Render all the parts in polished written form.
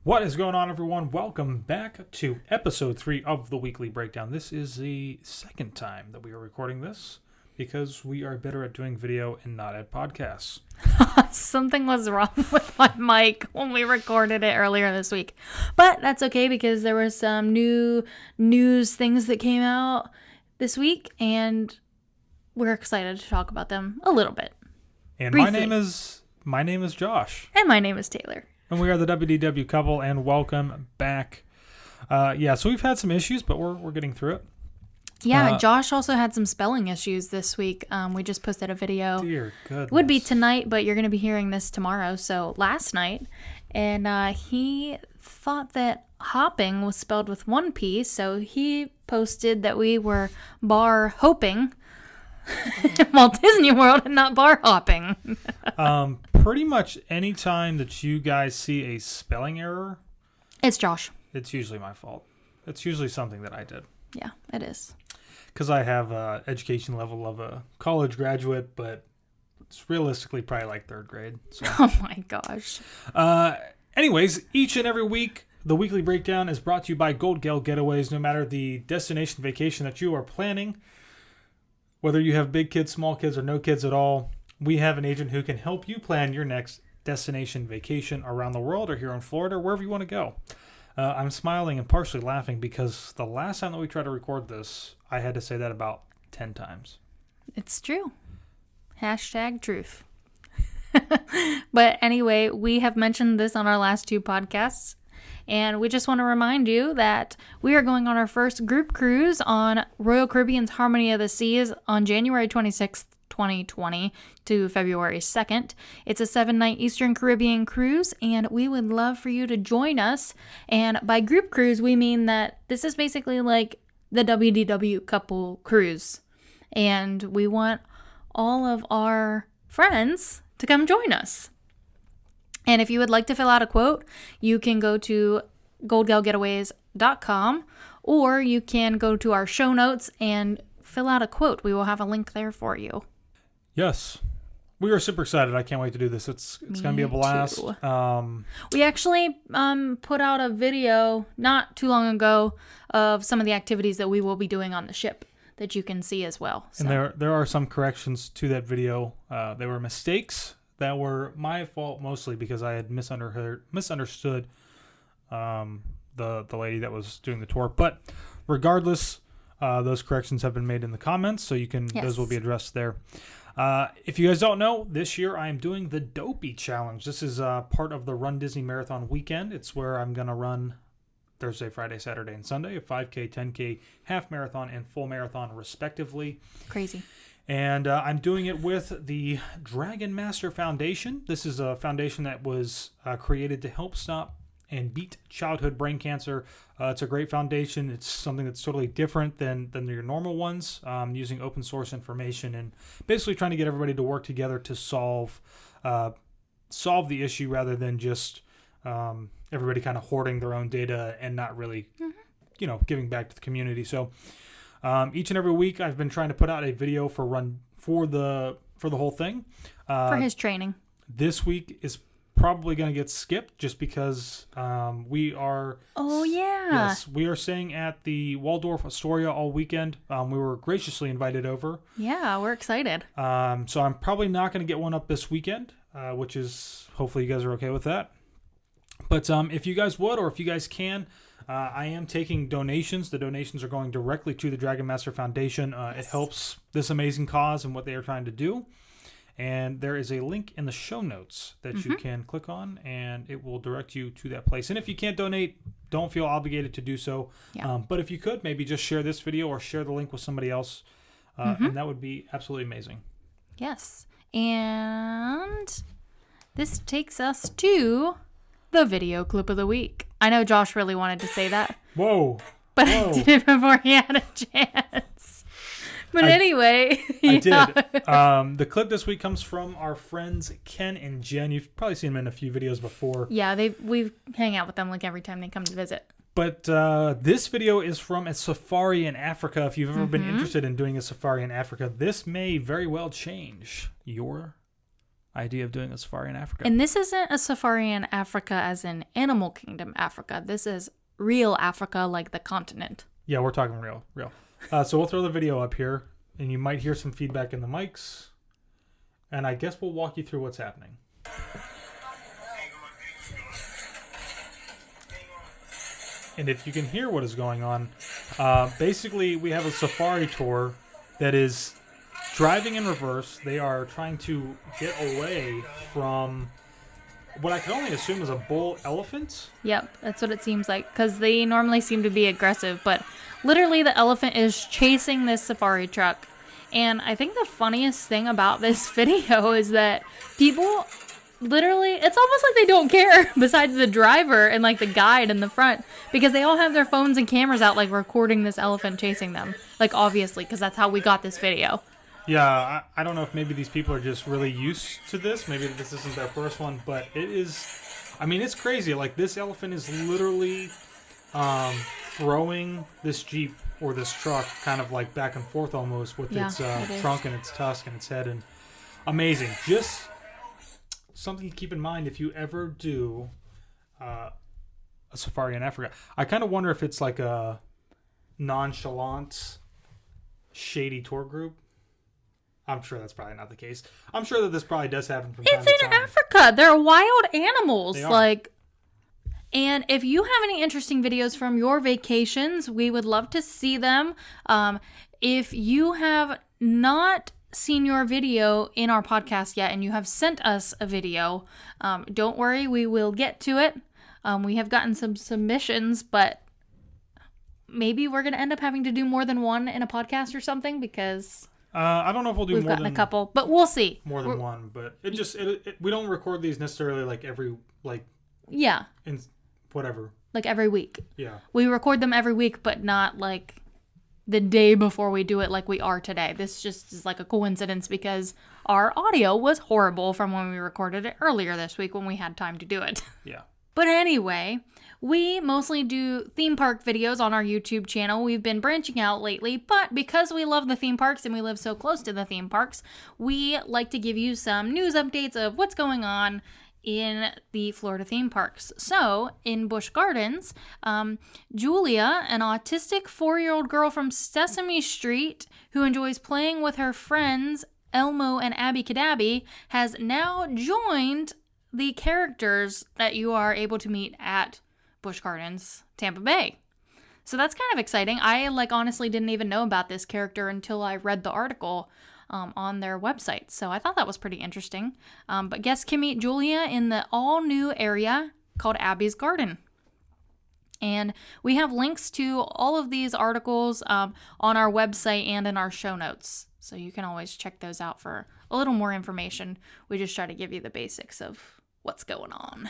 What is going on, everyone? Welcome back to episode 3 of the Weekly Breakdown. This is the second time that we are recording this because we are better at doing video and not at podcasts. Something was wrong with my mic when we recorded it earlier this week. But that's okay because there were some new news things that came out this week and we're excited to talk about them a little bit. And briefly. my name is Josh. And my name is Taylor. And we are the WDW Couple, and welcome back. So we've had some issues, but we're getting through it. Yeah, Josh also had some spelling issues this week. We just posted a video. Dear goodness. It would be tonight, but you're going to be hearing this tomorrow. So last night, and he thought that hopping was spelled with one P, so he posted that we were bar hoping Walt Disney World and not bar hopping. Pretty much any time that you guys see a spelling error, It's Josh. it's usually my fault. It's usually something that I did. Yeah, it is. Because I have education level of a college graduate, but it's realistically probably like third grade. So. Oh my gosh. Anyways, each and every week, the Weekly Breakdown is brought to you by Gold Gale Getaways. No matter the destination vacation that you are planning, whether you have big kids, small kids, or no kids at all, we have an agent who can help you plan your next destination vacation around the world or here in Florida or wherever you want to go. I'm smiling and partially laughing because the last time that we tried to record this, I had to say that about 10 times. It's true. Hashtag truth. But anyway, we have mentioned this on our last two podcasts. And we just want to remind you that we are going on our first group cruise on Royal Caribbean's Harmony of the Seas on January 26th, 2020 to February 2nd. It's a 7-night Eastern Caribbean cruise, and we would love for you to join us. And by group cruise, we mean that this is basically like the WDW Couple cruise. And we want all of our friends to come join us. And if you would like to fill out a quote, you can go to goldgalgetaways.com or you can go to our show notes and fill out a quote. We will have a link there for you. Yes. We are super excited. I can't wait to do this. It's going to be a blast. We actually put out a video not too long ago of some of the activities that we will be doing on the ship that you can see as well. So. And there are some corrections to that video. There were mistakes that were my fault mostly because I had misunderstood the lady that was doing the tour. But regardless, those corrections have been made in the comments, so you can those will be addressed there. If you guys don't know, this year I am doing the Dopey Challenge. This is part of the Run Disney Marathon weekend. It's where I'm going to run Thursday, Friday, Saturday, and Sunday, a 5K, 10K, half marathon, and full marathon, respectively. Crazy. And I'm doing it with the Dragon Master Foundation. This is a foundation that was created to help stop and beat childhood brain cancer. It's a great foundation. It's something that's totally different than your normal ones, using open source information and basically trying to get everybody to work together to solve the issue rather than just everybody kind of hoarding their own data and not really, giving back to the community. So each and every week I've been trying to put out a video for the whole thing. For his training. This week is probably going to get skipped just because we are... Oh, yeah. Yes, we are staying at the Waldorf Astoria all weekend. We were graciously invited over. Yeah, we're excited. So I'm probably not going to get one up this weekend, which is... Hopefully you guys are okay with that. But if you guys would, or if you guys can... I am taking donations. The donations are going directly to the Dragon Master Foundation. It helps this amazing cause and what they are trying to do. And there is a link in the show notes that you can click on, and it will direct you to that place. And if you can't donate, don't feel obligated to do so. Yeah. But if you could, maybe just share this video or share the link with somebody else, and that would be absolutely amazing. Yes. And this takes us to the video clip of the week. I know Josh really wanted to say that. Whoa. But I did it before he had a chance. But anyway. I did. The clip this week comes from our friends Ken and Jen. You've probably seen them in a few videos before. Yeah, we hang out with them like every time they come to visit. But this video is from a safari in Africa. If you've ever been interested in doing a safari in Africa, this may very well change your idea of doing a safari in Africa. And this isn't a safari in Africa as in Animal Kingdom Africa. This is real Africa, like the continent. Yeah, we're talking real. So we'll throw the video up here, and you might hear some feedback in the mics. And I guess we'll walk you through what's happening. And if you can hear what is going on, basically we have a safari tour that is driving in reverse. They are trying to get away from what I can only assume is a bull elephant. Yep, that's what it seems like, because they normally seem to be aggressive, but literally the elephant is chasing this safari truck. And I think the funniest thing about this video is that people literally, it's almost like they don't care besides the driver and like the guide in the front, because they all have their phones and cameras out, like recording this elephant chasing them. Like, obviously, because that's how we got this video. Yeah, I don't know if maybe these people are just really used to this. Maybe this isn't their first one, but it is, I mean, it's crazy. Like, this elephant is literally throwing this Jeep or this truck kind of like back and forth almost with its trunk and its tusk and its head. And amazing. Just something to keep in mind if you ever do a safari in Africa. I kind of wonder if it's like a nonchalant, shady tour group. I'm sure that's probably not the case. I'm sure that this probably does happen from time to time. It's in Africa. They're wild animals. They are. Like, and if you have any interesting videos from your vacations, we would love to see them. If you have not seen your video in our podcast yet and you have sent us a video, don't worry, we will get to it. We have gotten some submissions, but maybe we're going to end up having to do more than one in a podcast or something, because I don't know if we'll do we've more gotten than a couple, but we'll see. More than one, but we don't record these necessarily like every, like, yeah, in whatever, like every week. Yeah, we record them every week, but not like the day before we do it like we are today. This just is like a coincidence because our audio was horrible from when we recorded it earlier this week when we had time to do it. Yeah. But anyway, we mostly do theme park videos on our YouTube channel. We've been branching out lately, but because we love the theme parks and we live so close to the theme parks, we like to give you some news updates of what's going on in the Florida theme parks. So, in Busch Gardens, Julia, an autistic 4-year-old girl from Sesame Street who enjoys playing with her friends Elmo and Abby Cadabby, has now joined the characters that you are able to meet at Busch Gardens, Tampa Bay. So that's kind of exciting. I honestly didn't even know about this character until I read the article on their website. So I thought that was pretty interesting. But guests can meet Julia in the all-new area called Abby's Garden. And we have links to all of these articles on our website and in our show notes. So you can always check those out for a little more information. We just try to give you the basics of what's going on.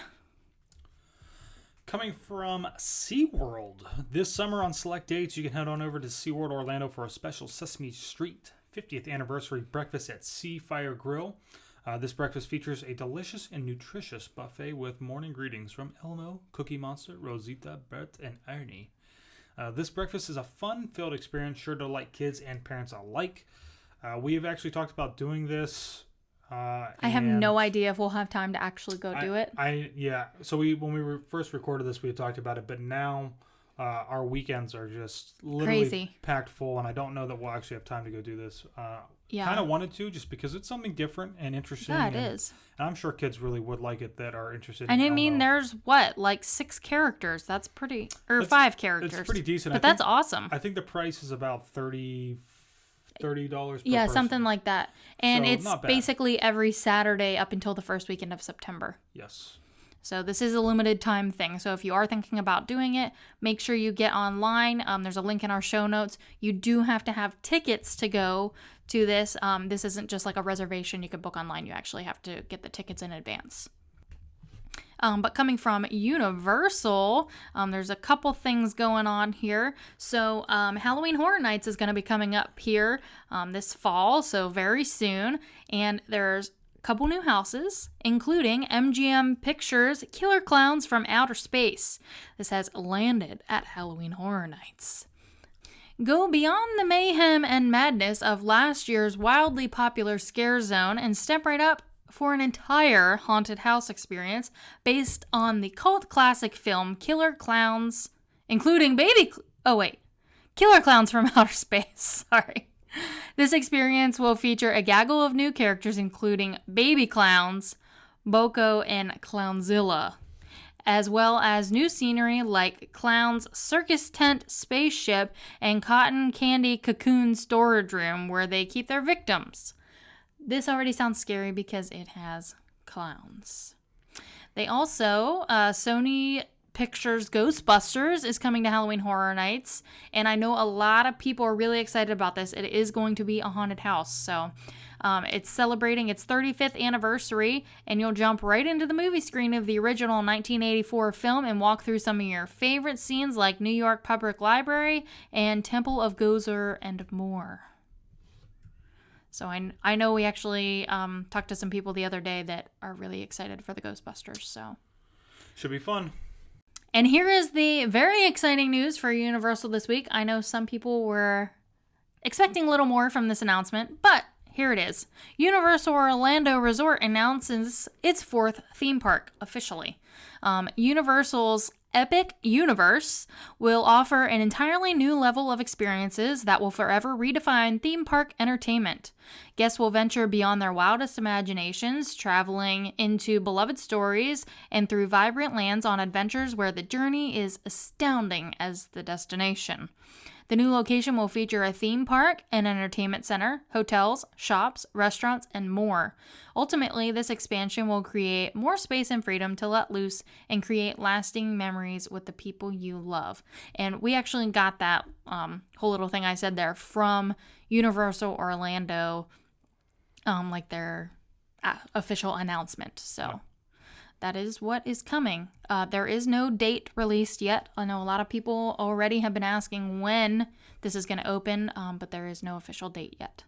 Coming from SeaWorld. This summer on select dates, you can head on over to SeaWorld Orlando for a special Sesame Street 50th anniversary breakfast at Sea Fire Grill. This breakfast features a delicious and nutritious buffet with morning greetings from Elmo, Cookie Monster, Rosita, Bert, and Ernie. This breakfast is a fun-filled experience sure to delight kids and parents alike. We have actually talked about doing this. I have no idea if we'll have time to actually go do it. So when we first recorded this, we had talked about it, but now our weekends are just literally crazy, packed full, and I don't know that we'll actually have time to go do this. Yeah, kind of wanted to, just because it's something different and interesting. Yeah, it is. And I'm sure kids really would like it that are interested. And in I mean, there's 6 characters. That's pretty, or 5 characters. It's pretty decent. But that's awesome. I think the price is about $30 per yeah, person. Something like that. And so, it's basically every Saturday up until the first weekend of September. Yes. So this is a limited time thing. So if you are thinking about doing it, make sure you get online. There's a link in our show notes. You do have to have tickets to go to this. This isn't just like a reservation you can book online. You actually have to get the tickets in advance. But coming from Universal, there's a couple things going on here. So Halloween Horror Nights is going to be coming up here this fall, so very soon. And there's a couple new houses, including MGM Pictures' Killer Clowns from Outer Space. This has landed at Halloween Horror Nights. Go beyond the mayhem and madness of last year's wildly popular Scare Zone and step right up for an entire haunted house experience based on the cult classic film Killer Clowns, including Killer Clowns from Outer Space. Sorry. This experience will feature a gaggle of new characters, including baby clowns, Boko, and Clownzilla, as well as new scenery like Clown's circus tent, spaceship, and cotton candy cocoon storage room where they keep their victims. This already sounds scary because it has clowns. They also, Sony Pictures Ghostbusters is coming to Halloween Horror Nights, and I know a lot of people are really excited about this. It is going to be a haunted house, so it's celebrating its 35th anniversary, and you'll jump right into the movie screen of the original 1984 film and walk through some of your favorite scenes like New York Public Library and Temple of Gozer and more. So I know we actually talked to some people the other day that are really excited for the Ghostbusters, so should be fun. And here is the very exciting news for Universal this week. I know some people were expecting a little more from this announcement, but here it is. Universal Orlando Resort announces its fourth theme park officially. Universal's Epic Universe will offer an entirely new level of experiences that will forever redefine theme park entertainment. Guests will venture beyond their wildest imaginations, traveling into beloved stories and through vibrant lands on adventures where the journey is astounding as the destination. The new location will feature a theme park, an entertainment center, hotels, shops, restaurants, and more. Ultimately, this expansion will create more space and freedom to let loose and create lasting memories with the people you love. And we actually got that whole little thing I said there from Universal Orlando, like their official announcement. So that is what is coming. There is no date released yet. I know a lot of people already have been asking when this is going to open, but there is no official date yet.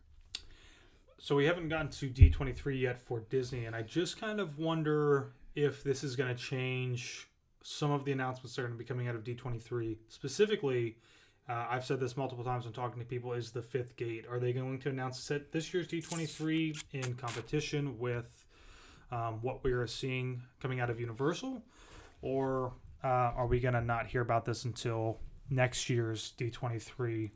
So we haven't gotten to D23 yet for Disney, and I just kind of wonder if this is going to change some of the announcements that are going to be coming out of D23. Specifically, I've said this multiple times when talking to people, is the fifth gate. Are they going to announce this year's D23 in competition with what we are seeing coming out of Universal? Or are we going to not hear about this until next year's D23,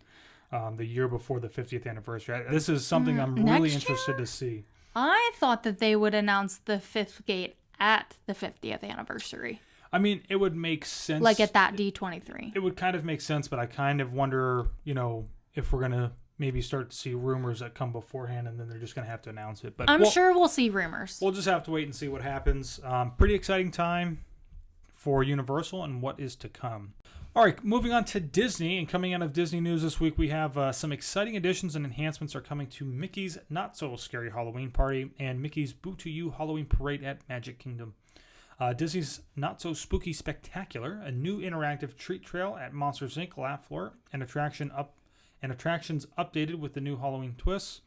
the year before the 50th anniversary? This is something I'm really interested to see. I thought that they would announce the fifth gate at the 50th anniversary. I mean, it would make sense. Like at that D23. It would kind of make sense, but I kind of wonder, if we're going to maybe start to see rumors that come beforehand and then they're just going to have to announce it. But I'm sure we'll see rumors. We'll just have to wait and see what happens. Pretty exciting time for Universal and what is to come. All right, moving on to Disney, and coming out of Disney news this week, we have some exciting additions and enhancements are coming to Mickey's Not So Scary Halloween Party and Mickey's Boo to You Halloween Parade at Magic Kingdom. Disney's Not So Spooky Spectacular, a new interactive treat trail at Monsters Inc. Laugh Floor, and attractions updated with the new Halloween twists.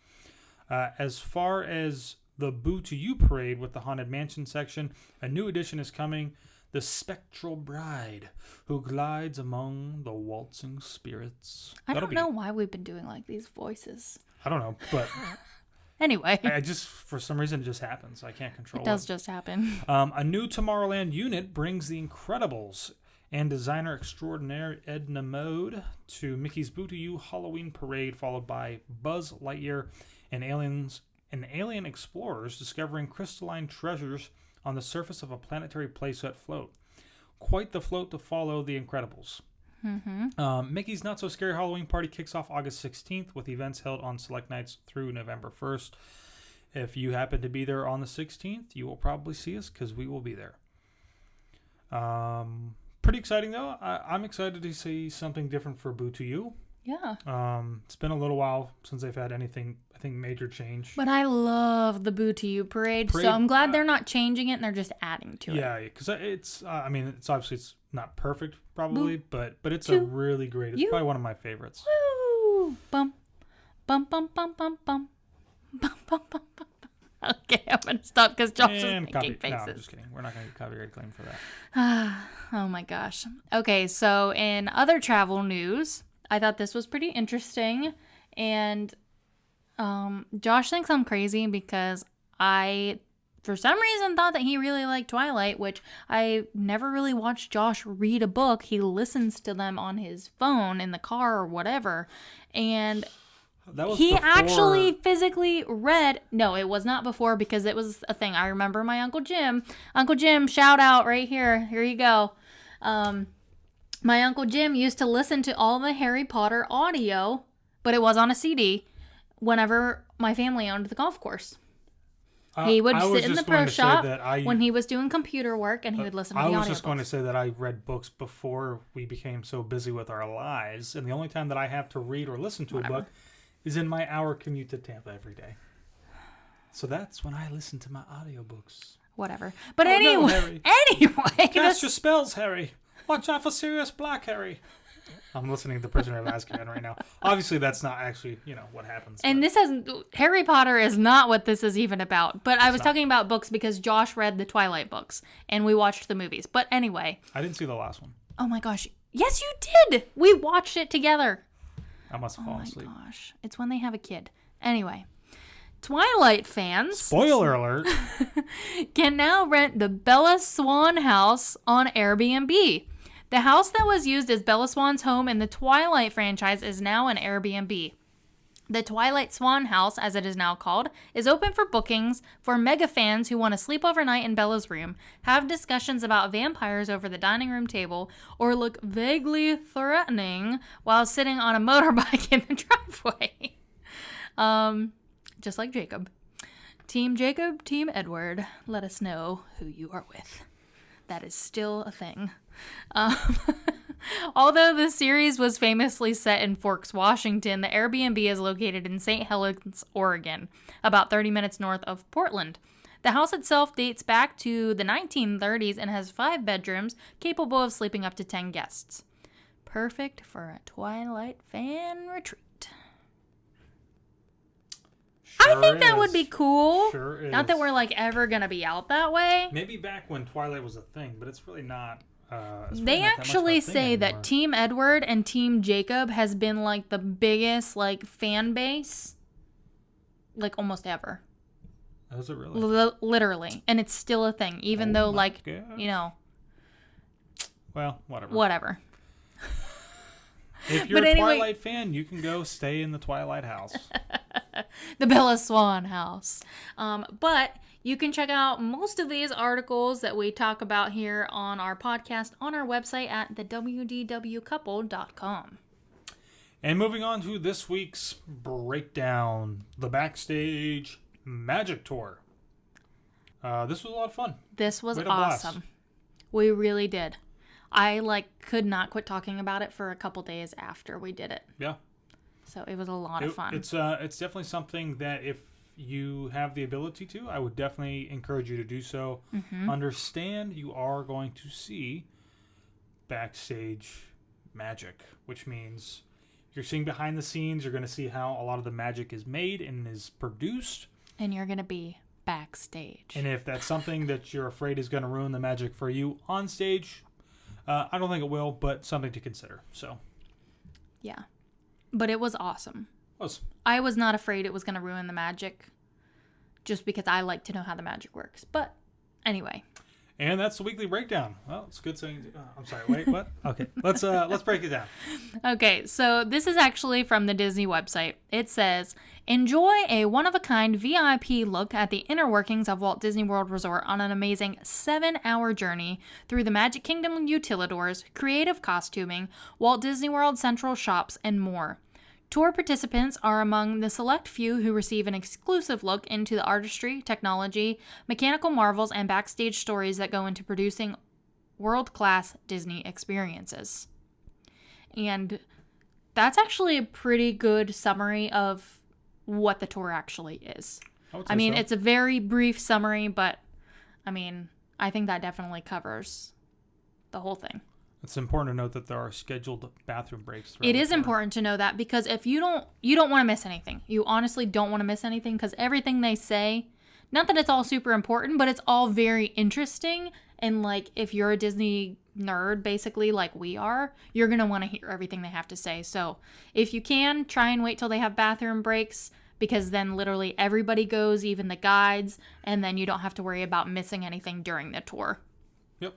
As far as the Boo to You Parade with the Haunted Mansion section, a new addition is coming. The Spectral Bride, who glides among the waltzing spirits. I don't know why we've been doing like these voices. I don't know, but anyway, I just, for some reason, it just happens. I can't control it. It does just happen. A new Tomorrowland unit brings The Incredibles and designer extraordinaire Edna Mode to Mickey's Boo to You Halloween Parade, followed by Buzz Lightyear and alien explorers discovering crystalline treasures on the surface of a planetary playset float. Quite the float to follow The Incredibles. Mm-hmm. Mickey's Not So Scary Halloween Party kicks off August 16th with events held on select nights through November 1st. If you happen to be there on the 16th, you will probably see us because we will be there. Pretty exciting, though. I'm excited to see something different for Boo to You. Yeah. It's been a little while since they've had anything, I think, major change. But I love the Boo to You parade, so I'm glad they're not changing it and they're just adding to it. Yeah, because it's obviously it's not perfect, probably, but it's a really great. It's probably one of my favorites. Woo! Bum, bum, bum, bum, bum, bum, bum, bum, bum, bum. Okay, I'm gonna stop because Josh is making faces. No, I'm just kidding. We're not gonna get copyright claim for that. Oh my gosh. Okay, so in other travel news, I thought this was pretty interesting, and Josh thinks I'm crazy because I for some reason thought that he really liked Twilight, which I never really watched Josh read a book. He listens to them on his phone in the car or whatever. And he actually physically read. No, it was not before, because it was a thing. I remember my Uncle Jim. Uncle Jim, shout out right here. Here you go. My Uncle Jim used to listen to all the Harry Potter audio, but it was on a CD, whenever my family owned the golf course. He would sit in the pro shop when he was doing computer work, and he would listen to the audio. I was just going to say that I read books before we became so busy with our lives, and the only time that I have to read or listen to a book is in my hour commute to Tampa every day. So that's when I listen to my audiobooks. Whatever. But anyway, Cast your spells, Harry. Watch out for Sirius Black, Harry. I'm listening to The Prisoner of Azkaban right now. Obviously, that's not actually, what happens. And Harry Potter is not what this is even about. But I was talking about books because Josh read the Twilight books, and we watched the movies. But anyway. I didn't see the last one. Oh my gosh. Yes, you did. We watched it together. I must have fallen asleep. Oh my gosh. It's when they have a kid. Anyway. Twilight fans. Spoiler alert. Can now rent the Bella Swan house on Airbnb. The house that was used as Bella Swan's home in the Twilight franchise is now an Airbnb. The Twilight Swan house, as it is now called, is open for bookings for mega fans who want to sleep overnight in Bella's room, have discussions about vampires over the dining room table, or look vaguely threatening while sitting on a motorbike in the driveway. Just like Jacob. Team Jacob, Team Edward, let us know who you are with. That is still a thing. Although the series was famously set in Forks, Washington, the Airbnb is located in St. Helens, Oregon, about 30 minutes north of Portland. The house itself dates back to the 1930s and has 5 bedrooms, capable of sleeping up to 10 guests. Perfect for a Twilight fan retreat. I think that would be cool. Sure is. Not that we're ever going to be out that way. Maybe back when Twilight was a thing, but it's really not. They actually say that Team Edward and Team Jacob has been the biggest fan base almost ever. Is it really? Literally. And it's still a thing, even though Well, whatever. Whatever. If you're a Twilight fan, you can go stay in the Twilight house. The Bella Swan house. But you can check out most of these articles that we talk about here on our podcast on our website at thewdwcouple.com. And moving on to this week's breakdown, the Backstage Magic Tour. This was a lot of fun. This was awesome. We really did. I could not quit talking about it for a couple days after we did it. Yeah. So it was a lot of fun. It's definitely something that if you have the ability to, I would definitely encourage you to do so. Mm-hmm. Understand you are going to see backstage magic, which means you're seeing behind the scenes. You're going to see how a lot of the magic is made and is produced. And you're going to be backstage. And if that's something that you're afraid is going to ruin the magic for you on stage, I don't think it will, but something to consider. So, yeah. But it was awesome. It was. I was not afraid it was going to ruin the magic, just because I like to know how the magic works. But anyway. And that's the weekly breakdown. Well, it's a good saying. I'm sorry. Wait, what? Okay, let's break it down. Okay, so this is actually from the Disney website. It says, enjoy a one-of-a-kind VIP look at the inner workings of Walt Disney World Resort on an amazing 7-hour journey through the Magic Kingdom utilidors, creative costuming, Walt Disney World Central shops, and more. Tour participants are among the select few who receive an exclusive look into the artistry, technology, mechanical marvels, and backstage stories that go into producing world-class Disney experiences. And that's actually a pretty good summary of what the tour actually is. I mean, it's a very brief summary, but I think that definitely covers the whole thing. It's important to note that there are scheduled bathroom breaks. It is important to know that, because if you don't want to miss anything. You honestly don't want to miss anything, because everything they say, not that it's all super important, but it's all very interesting. And if you're a Disney nerd, basically like we are, you're going to want to hear everything they have to say. So if you can, try and wait till they have bathroom breaks. because then literally everybody goes, even the guides, and then you don't have to worry about missing anything during the tour. Yep.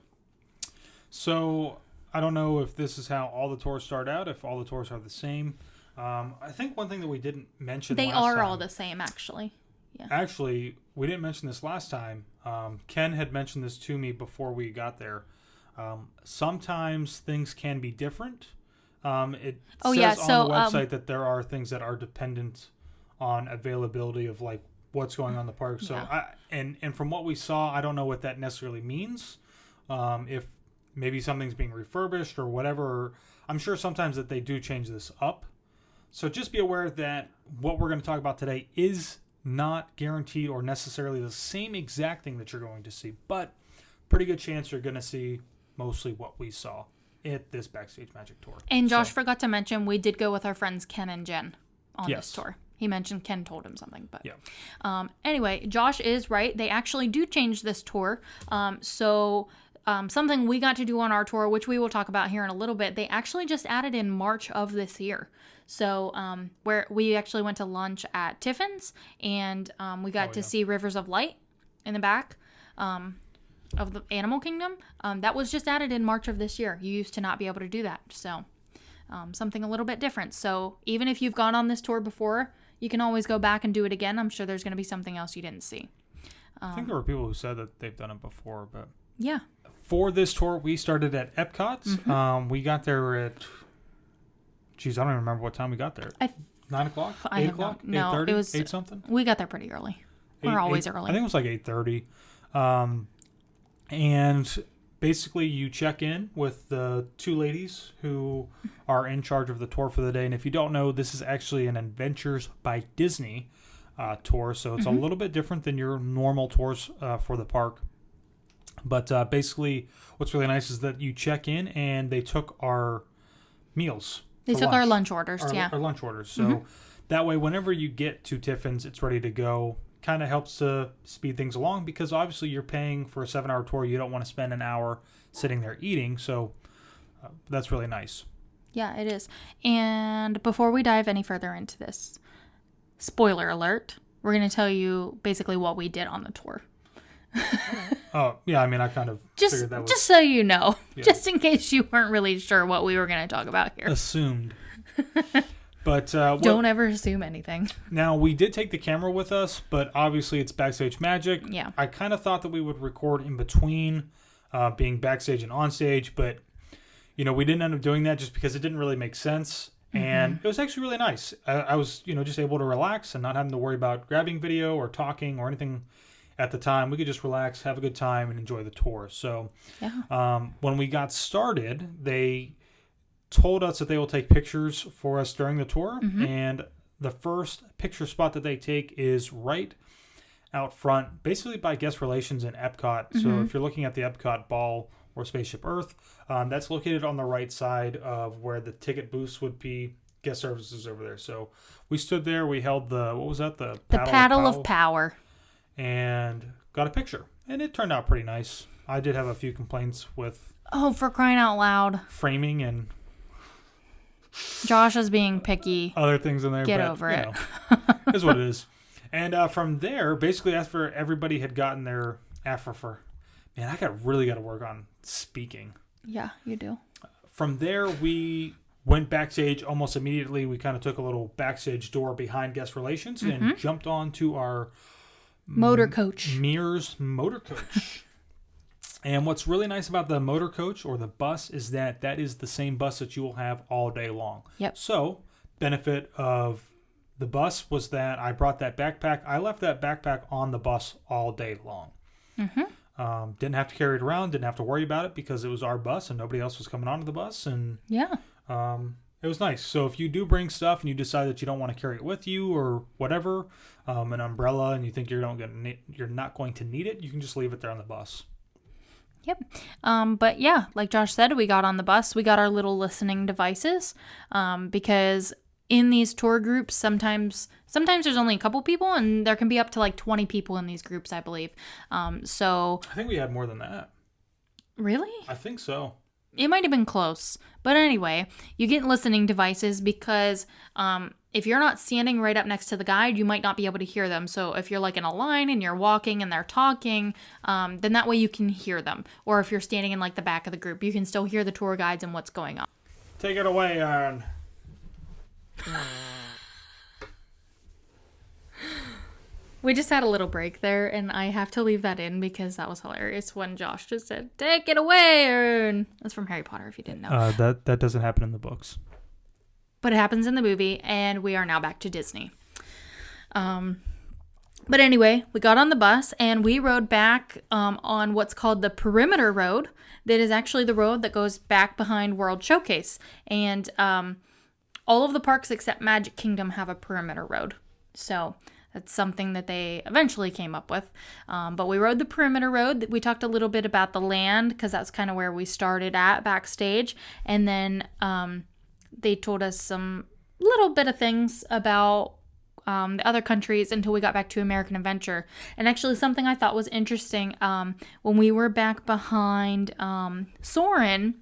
So I don't know if this is how all the tours start out, if all the tours are the same. I think one thing that we didn't mention They last are time, all the same, actually. Yeah. Actually, we didn't mention this last time. Ken had mentioned this to me before we got there. Sometimes things can be different. It says on the website that there are things that are dependent on availability of like what's going on in the park. So and from what we saw, I don't know what that necessarily means. If maybe something's being refurbished or whatever. I'm sure sometimes that they do change this up. So just be aware that what we're going to talk about today is not guaranteed or necessarily the same exact thing that you're going to see, but pretty good chance you're going to see mostly what we saw at this Backstage Magic tour. And Josh forgot to mention, we did go with our friends Ken and Jen on this tour. He mentioned Ken told him something, but anyway, Josh is right. They actually do change this tour. Something we got to do on our tour, which we will talk about here in a little bit, they actually just added in March of this year. So where we actually went to lunch at Tiffin's, and we got to see Rivers of Light in the back of the Animal Kingdom. That was just added in March of this year. You used to not be able to do that. So something a little bit different. So even if you've gone on this tour before, you can always go back and do it again. I'm sure there's going to be something else you didn't see. I think there were people who said that they've done it before, but yeah. For this tour, we started at Epcot. Mm-hmm. We got there at, I don't even remember what time we got there. 9 o'clock? 8 o'clock? No, 8:30? it was 8 something? We got there pretty early. We're always early. I think it was like 8:30. And basically you check in with the two ladies who are in charge of the tour for the day. And if you don't know, this is actually an Adventures by Disney tour. So it's a little bit different than your normal tours for the park. But basically, what's really nice is that you check in and they took our meals. They took our lunch orders, Our lunch orders. So that way, whenever you get to Tiffin's, it's ready to go. Kind of helps to speed things along because obviously you're paying for a 7-hour tour. You don't want to spend an hour sitting there eating. So that's really nice. Yeah, it is. And before we dive any further into this, spoiler alert, we're going to tell you basically what we did on the tour. Oh, yeah, I mean, I kind of figured that was... Just so you know, just in case you weren't really sure what we were going to talk about here. Assumed. But don't ever assume anything. Now, we did take the camera with us, but obviously it's Backstage Magic. Yeah. I kind of thought that we would record in between being backstage and on stage, but, we didn't end up doing that just because it didn't really make sense. And it was actually really nice. I was, just able to relax and not having to worry about grabbing video or talking or anything at the time. We could just relax, have a good time, and enjoy the tour. So when we got started, they told us that they will take pictures for us during the tour. And the first picture spot that they take is right out front, basically by guest relations in Epcot. So if you're looking at the Epcot Ball or Spaceship Earth, that's located on the right side of where the ticket booths would be. Guest services over there. So we stood there. We held the, what was that? The paddle of power. And got a picture. And it turned out pretty nice. I did have a few complaints with... Oh, for crying out loud. Framing and... Josh is being picky. Other things in there. Get over it. Is what it is. And from there, basically after everybody had gotten their... Man, I really got to work on speaking. Yeah, you do. From there, we went backstage almost immediately. We kind of took a little backstage door behind guest relations and jumped on to our... motor coach. Mears motor coach. And what's really nice about the motor coach or the bus is that is the same bus that you will have all day long. Yep. So, benefit of the bus was that I brought that backpack. I left that backpack on the bus all day long. Didn't have to carry it around. Didn't have to worry about it because it was our bus and nobody else was coming onto the bus. And it was nice. So if you do bring stuff and you decide that you don't want to carry it with you or whatever, an umbrella, and you think you're not going to need it, you can just leave it there on the bus. Yep. But yeah, like Josh said, we got on the bus. We got our little listening devices because in these tour groups, sometimes there's only a couple people, and there can be up to like 20 people in these groups, I believe. So I think we had more than that. Really? I think so. It might have been close. But anyway, you get listening devices because if you're not standing right up next to the guide, you might not be able to hear them. So if you're like in a line and you're walking and they're talking, then that way you can hear them. Or if you're standing in like the back of the group, you can still hear the tour guides and what's going on. Take it away, Aaron. We just had a little break there, and I have to leave that in because that was hilarious when Josh just said, "Take it away, Aaron." That's from Harry Potter, if you didn't know. That doesn't happen in the books. But it happens in the movie, and we are now back to Disney. But anyway, we got on the bus, and we rode back on what's called the Perimeter Road. That is actually the road that goes back behind World Showcase. And all of the parks except Magic Kingdom have a Perimeter Road. So that's something that they eventually came up with. But we rode the Perimeter Road. We talked a little bit about the land because that's kind of where we started at Backstage. And then they told us some little bit of things about the other countries until we got back to American Adventure. And actually something I thought was interesting, when we were back behind Soarin',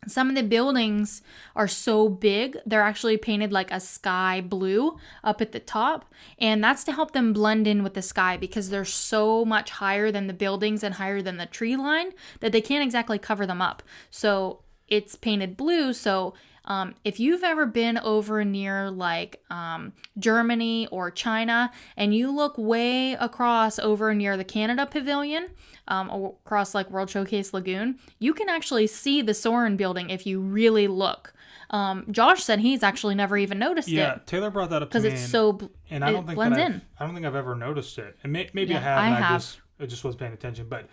some of the buildings are so big, they're actually painted like a sky blue up at the top. And that's to help them blend in with the sky because they're so much higher than the buildings and higher than the tree line that they can't exactly cover them up. So it's painted blue. So if you've ever been over near like Germany or China and you look way across over near the Canada Pavilion, across like World Showcase Lagoon, you can actually see the Soarin' building if you really look. Josh said he's actually never even noticed it. Yeah, Taylor brought that up to me. Because it's so and I don't think blends in. I don't think I've ever noticed it. And maybe Yeah, I have. I And have. I just wasn't paying attention. But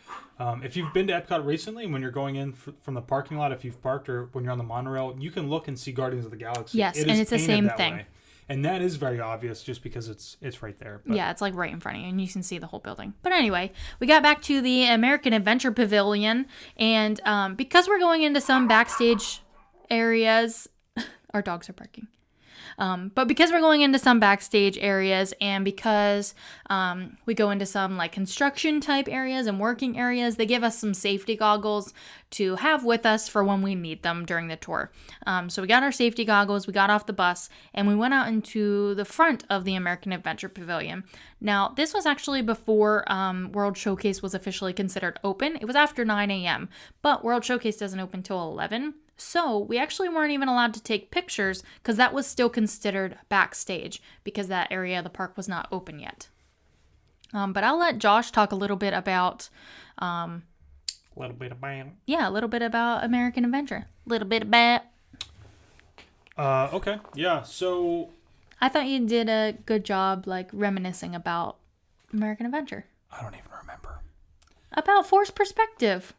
if you've been to Epcot recently, when you're going in from the parking lot, if you've parked or when you're on the monorail, you can look and see Guardians of the Galaxy. Yes, It and is it's the painted same that thing. way. And that is very obvious just because it's right there. But Yeah, it's like right in front of you, and you can see the whole building. But anyway, we got back to the American Adventure Pavilion, and because we're going into some backstage areas, our dogs are barking. But because we're going into some backstage areas and because we go into some like construction type areas and working areas, they give us some safety goggles to have with us for when we need them during the tour. So we got our safety goggles, we got off the bus, and we went out into the front of the American Adventure Pavilion. Now, this was actually before World Showcase was officially considered open. It was after 9 a.m., but World Showcase doesn't open till 11. So we actually weren't even allowed to take pictures because that was still considered backstage because that area of the park was not open yet. But I'll let Josh talk a little bit about... a little bit about... Yeah, a little bit about American Adventure. A little bit about... Okay, yeah, so... I thought you did a good job, like, reminiscing about American Adventure. I don't even remember. About forced perspective.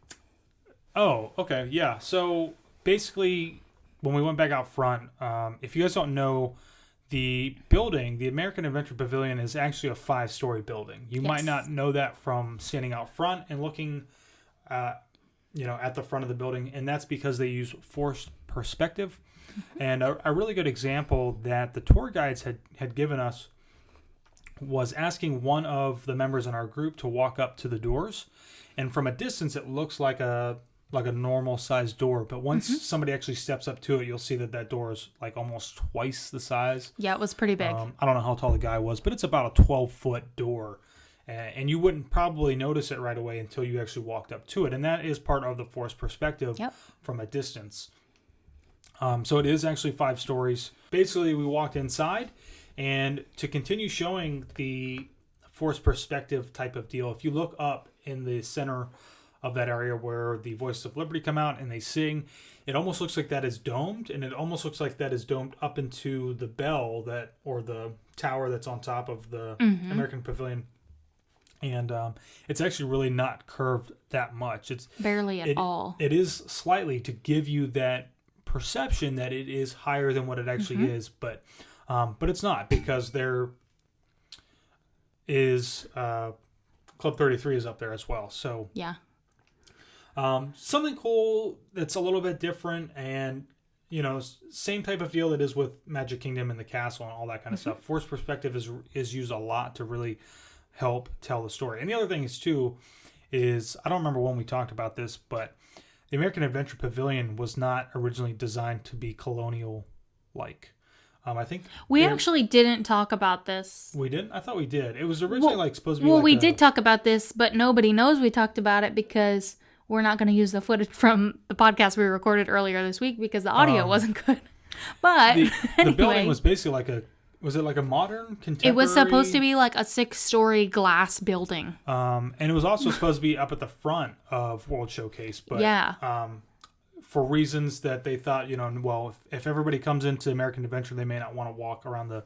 Oh, okay, yeah, so... Basically, when we went back out front, if you guys don't know, the building, the American Adventure Pavilion, is actually a 5-story building. You might not know that from standing out front and looking, at the front of the building, and that's because they use forced perspective. Mm-hmm. And a really good example that the tour guides had given us was asking one of the members in our group to walk up to the doors, and from a distance, it looks like a normal sized door, but once somebody actually steps up to it, you'll see that door is like almost twice the size. Yeah, it was pretty big. I don't know how tall the guy was, but it's about a 12-foot door, and you wouldn't probably notice it right away until you actually walked up to it, and that is part of the forced perspective from a distance. So it is actually 5 stories. Basically, we walked inside, and to continue showing the forced perspective type of deal, if you look up in the center of that area where the Voices of Liberty come out and they sing, it almost looks like that is domed, and it almost looks like that is domed up into the bell or the tower that's on top of the American Pavilion. And it's actually really not curved that much. It's barely at all. It is slightly to give you that perception that it is higher than what it actually is, but it's not, because there is Club 33 is up there as well. So yeah. Something cool that's a little bit different, and same type of deal that is with Magic Kingdom and the castle and all that kind of stuff. Forced perspective is used a lot to really help tell the story. And the other thing is I don't remember when we talked about this, but the American Adventure Pavilion was not originally designed to be colonial like. I think we actually didn't talk about this. we didn't. I thought we did. It was originally supposed to be. Well, we did talk about this, but nobody knows we talked about it because we're not going to use the footage from the podcast we recorded earlier this week because the audio wasn't good. But the building was basically was it like a modern contemporary? It was supposed to be like a 6-story glass building. And it was also supposed to be up at the front of World Showcase, but for reasons that they thought, if everybody comes into American Adventure, they may not want to walk around the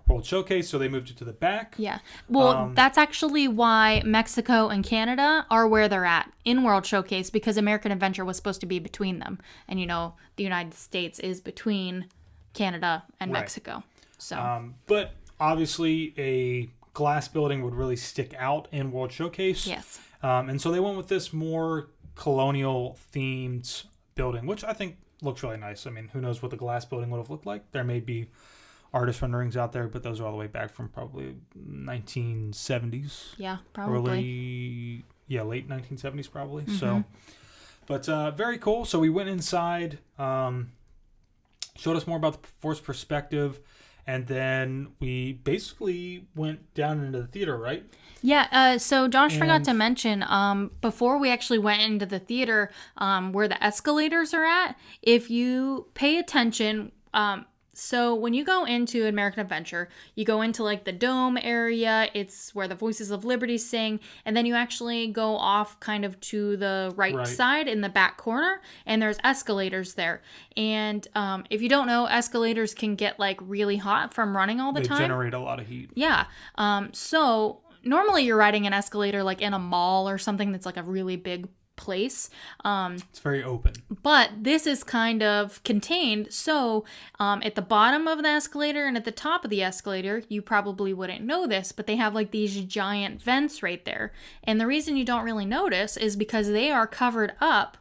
World Showcase, so they moved it to the back. Yeah. Well, that's actually why Mexico and Canada are where they're at in World Showcase, because American Adventure was supposed to be between them. And, the United States is between Canada and Mexico. So, but obviously a glass building would really stick out in World Showcase. Yes. And so they went with this more colonial themed building, which I think looks really nice. I mean, who knows what the glass building would have looked like? There may be artist renderings out there, but those are all the way back from probably 1970s. Yeah, probably. Late 1970s probably. Mm-hmm. So, but very cool. So we went inside, showed us more about the force perspective, and then we basically went down into the theater, right? Yeah, so Josh forgot to mention, before we actually went into the theater, where the escalators are at, if you pay attention, so when you go into American Adventure, you go into like the dome area, it's where the Voices of Liberty sing, and then you actually go off kind of to the right side in the back corner, and there's escalators there. And if you don't know, escalators can get like really hot from running all the time. They generate a lot of heat. Yeah, so normally you're riding an escalator like in a mall or something that's like a really big place. It's very open. But this is kind of contained. So at the bottom of the escalator and at the top of the escalator, you probably wouldn't know this, but they have like these giant vents right there. And the reason you don't really notice is because they are covered up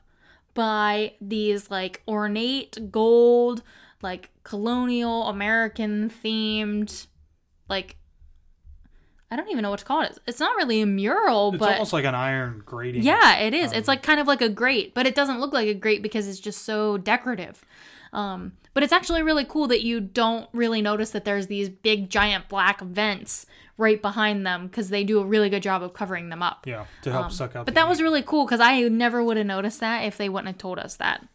by these like ornate gold, like colonial American themed, like, I don't even know what to call it. It's not really a mural, but... It's almost like an iron grating. Yeah, it is. It's like kind of like a grate, but it doesn't look like a grate because it's just so decorative. But it's actually really cool that you don't really notice that there's these big, giant black vents right behind them because they do a really good job of covering them up. Yeah, to help suck out But that was really cool because I never would have noticed that if they wouldn't have told us that.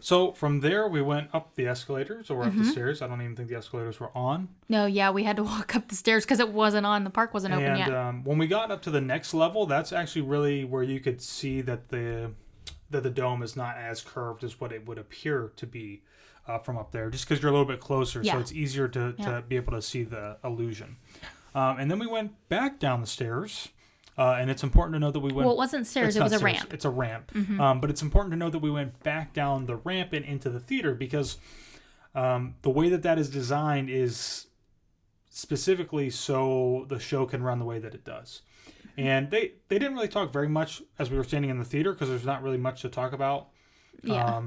So from there, we went up the escalators or up the stairs. I don't even think the escalators were on. No, yeah, we had to walk up the stairs because it wasn't on. The park wasn't open yet. And when we got up to the next level, that's actually really where you could see that the dome is not as curved as what it would appear to be from up there, just because you're a little bit closer. Yeah. So it's easier to be able to see the illusion. And then we went back down the stairs. And it's important to know that we went... Well, it wasn't stairs, it was a ramp. It's a ramp. Mm-hmm. But it's important to know that we went back down the ramp and into the theater because the way that is designed is specifically so the show can run the way that it does. And they didn't really talk very much as we were standing in the theater because there's not really much to talk about. Yeah.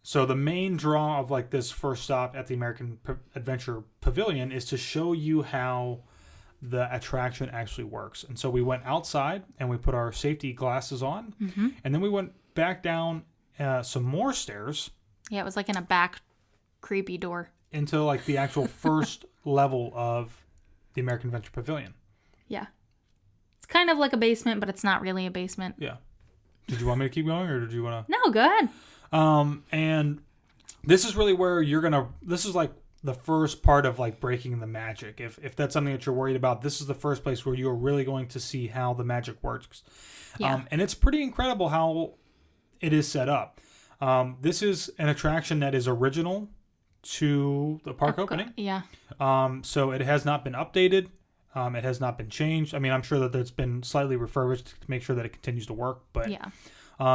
So the main draw of like this first stop at the American Adventure Pavilion is to show you how the attraction actually works. And so we went outside and we put our safety glasses on, and then we went back down some more stairs. Yeah, it was like in a back creepy door into like the actual first level of the American Adventure Pavilion. Yeah, it's kind of like a basement, but it's not really a basement. Yeah. Did you want me to keep going, or did you want to? No, go ahead. And this is really where this is like the first part of like breaking the magic. If that's something that you're worried about, this is the first place where you're really going to see how the magic works. Yeah. And it's pretty incredible how it is set up. This is an attraction that is original to the park opening. Yeah. So it has not been updated. It has not been changed. I mean, I'm sure that it's been slightly refurbished to make sure that it continues to work, but yeah.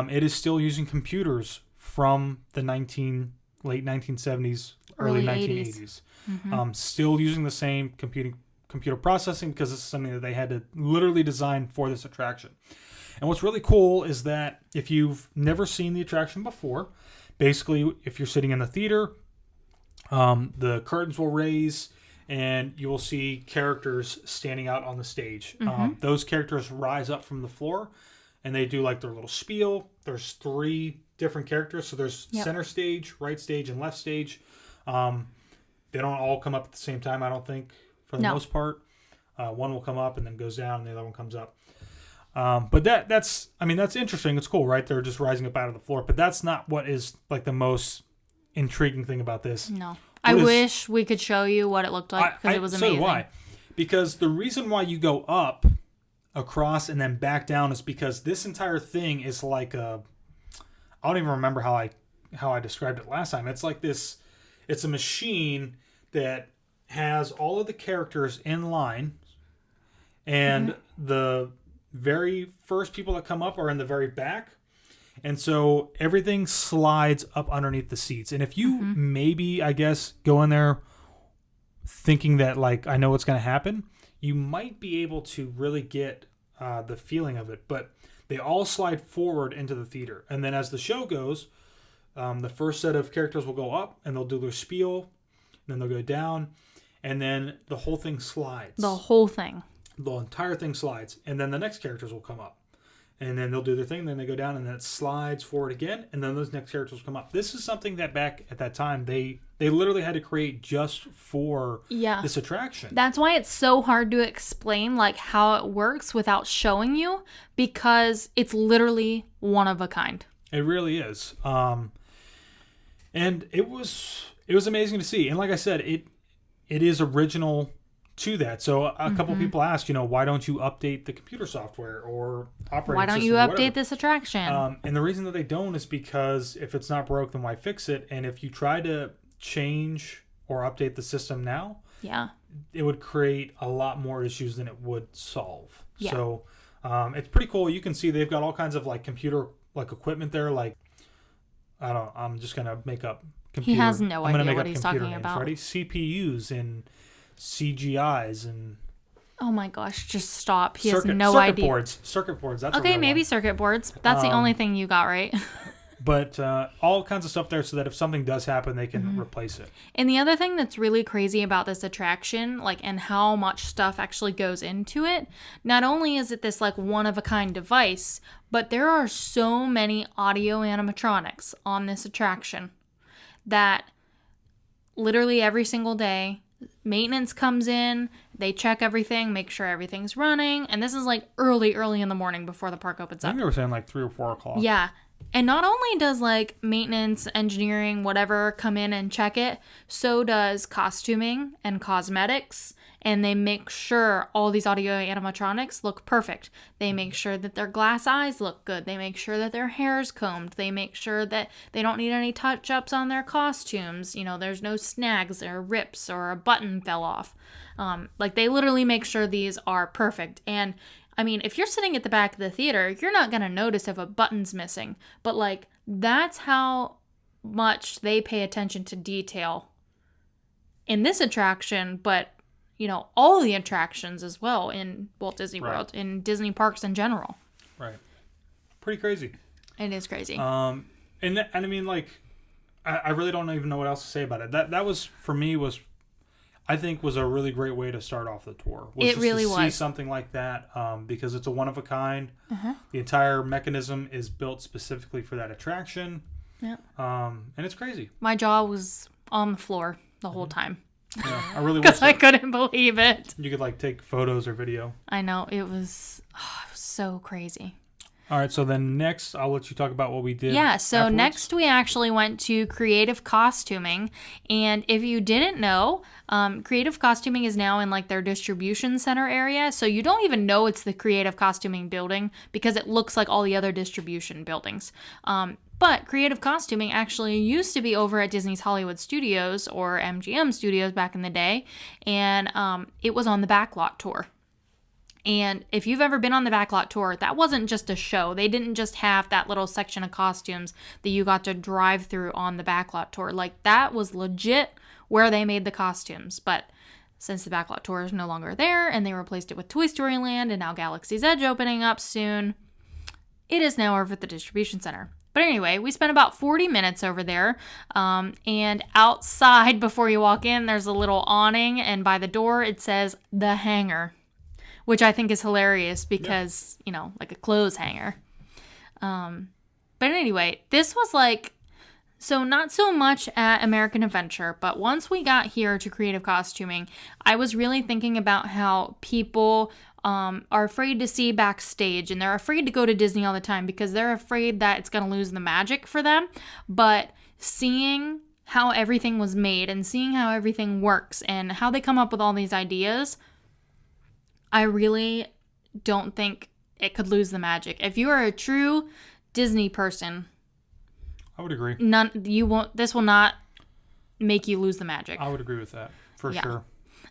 It is still using computers from the late 1970s, early 1980s. Mm-hmm. Still using the same computer processing because this is something that they had to literally design for this attraction. And what's really cool is that if you've never seen the attraction before, basically if you're sitting in the theater, the curtains will raise and you will see characters standing out on the stage. Mm-hmm. Those characters rise up from the floor and they do like their little spiel. There's 3 different characters. So there's center stage, right stage, and left stage. they don't all come up at the same time, I don't think, for the most part. One will come up and then goes down, and the other one comes up. But that's interesting. It's cool, right? They're just rising up out of the floor. But that's not what is like the most intriguing thing about this. No. I wish we could show you what it looked like because it was amazing. So do I. Because the reason why you go up, across, and then back down is because this entire thing is like I don't even remember how I described it last time. It's like this. It's a machine that has all of the characters in line, and the very first people that come up are in the very back. And so everything slides up underneath the seats. And if you maybe, I guess, go in there thinking that, like, I know what's going to happen, you might be able to really get the feeling of it. But they all slide forward into the theater. And then as the show goes, the first set of characters will go up and they'll do their spiel. Then they'll go down. And then the whole thing slides. The whole thing. The entire thing slides. And then the next characters will come up. And then they'll do their thing, then they go down, and then it slides forward again, and then those next characters come up. This is something that back at that time, they literally had to create just for this attraction. That's why it's so hard to explain like how it works without showing you, because it's literally one of a kind. It really is. And it was amazing to see. And like I said, it is original to that. So a couple people asked, why don't you update the computer software or operating system? Why don't you update this attraction? And the reason that they don't is because if it's not broke, then why fix it? And if you try to change or update the system now, it would create a lot more issues than it would solve. Yeah. So it's pretty cool. You can see they've got all kinds of like computer like equipment there. Like, I'm just going to make up computer. He has no idea what he's talking about. Ready? CPUs and CGIs and oh my gosh, just stop. He has no idea. Circuit boards. That's okay, maybe circuit boards. That's the only thing you got right. But all kinds of stuff there so that if something does happen, they can replace it. And the other thing that's really crazy about this attraction, like, and how much stuff actually goes into it, not only is it this like one of a kind device, but there are so many audio animatronics on this attraction that literally every single day maintenance comes in, they check everything, make sure everything's running, and this is like early in the morning before the park opens up. I think they were saying like 3 or 4 o'clock. Yeah. And not only does like maintenance, engineering, whatever come in and check it, so does costuming and cosmetics, and they make sure all these audio animatronics look perfect. They make sure that their glass eyes look good. They make sure that their hair's combed. They make sure that they don't need any touch-ups on their costumes. There's no snags or rips or a button fell off. Like they literally make sure these are perfect. And I mean, if you're sitting at the back of the theater, you're not going to notice if a button's missing. But like, that's how much they pay attention to detail in this attraction, but all the attractions as well in Walt Disney World, in Disney parks in general. Right. Pretty crazy. It is crazy. And I mean, like, I really don't even know what else to say about it. That was, for me, I think was a really great way to start off the tour. It really was. See something like that because it's a one of a kind. The entire mechanism is built specifically for that attraction. Yeah. And it's crazy. My jaw was on the floor the whole time. Yeah, I really because I couldn't believe it. You could like take photos or video. I know, it was so crazy. All right, so then next I'll let you talk about what we did. Yeah, so afterwards. Next we actually went to creative costuming, and if you didn't know, creative costuming is now in like their distribution center area, so you don't even know it's the creative costuming building because it looks like all the other distribution buildings. But creative costuming actually used to be over at Disney's Hollywood Studios or MGM Studios back in the day, and it was on the Backlot Tour. And if you've ever been on the Backlot Tour, that wasn't just a show. They didn't just have that little section of costumes that you got to drive through on the Backlot Tour. Like, that was legit where they made the costumes. But since the Backlot Tour is no longer there and they replaced it with Toy Story Land and now Galaxy's Edge opening up soon, it is now over at the distribution center. But anyway, we spent about 40 minutes over there, and outside before you walk in, there's a little awning, and by the door it says The Hangar, which I think is hilarious because, like a clothes hanger. But anyway, this was like So not so much at American Adventure, but once we got here to creative costuming, I was really thinking about how people are afraid to see Backstage, and they're afraid to go to Disney all the time because they're afraid that it's going to lose the magic for them. But seeing how everything was made and seeing how everything works and how they come up with all these ideas, I really don't think it could lose the magic. If you are a true Disney person, I would agree. This will not make you lose the magic. I would agree with that for sure.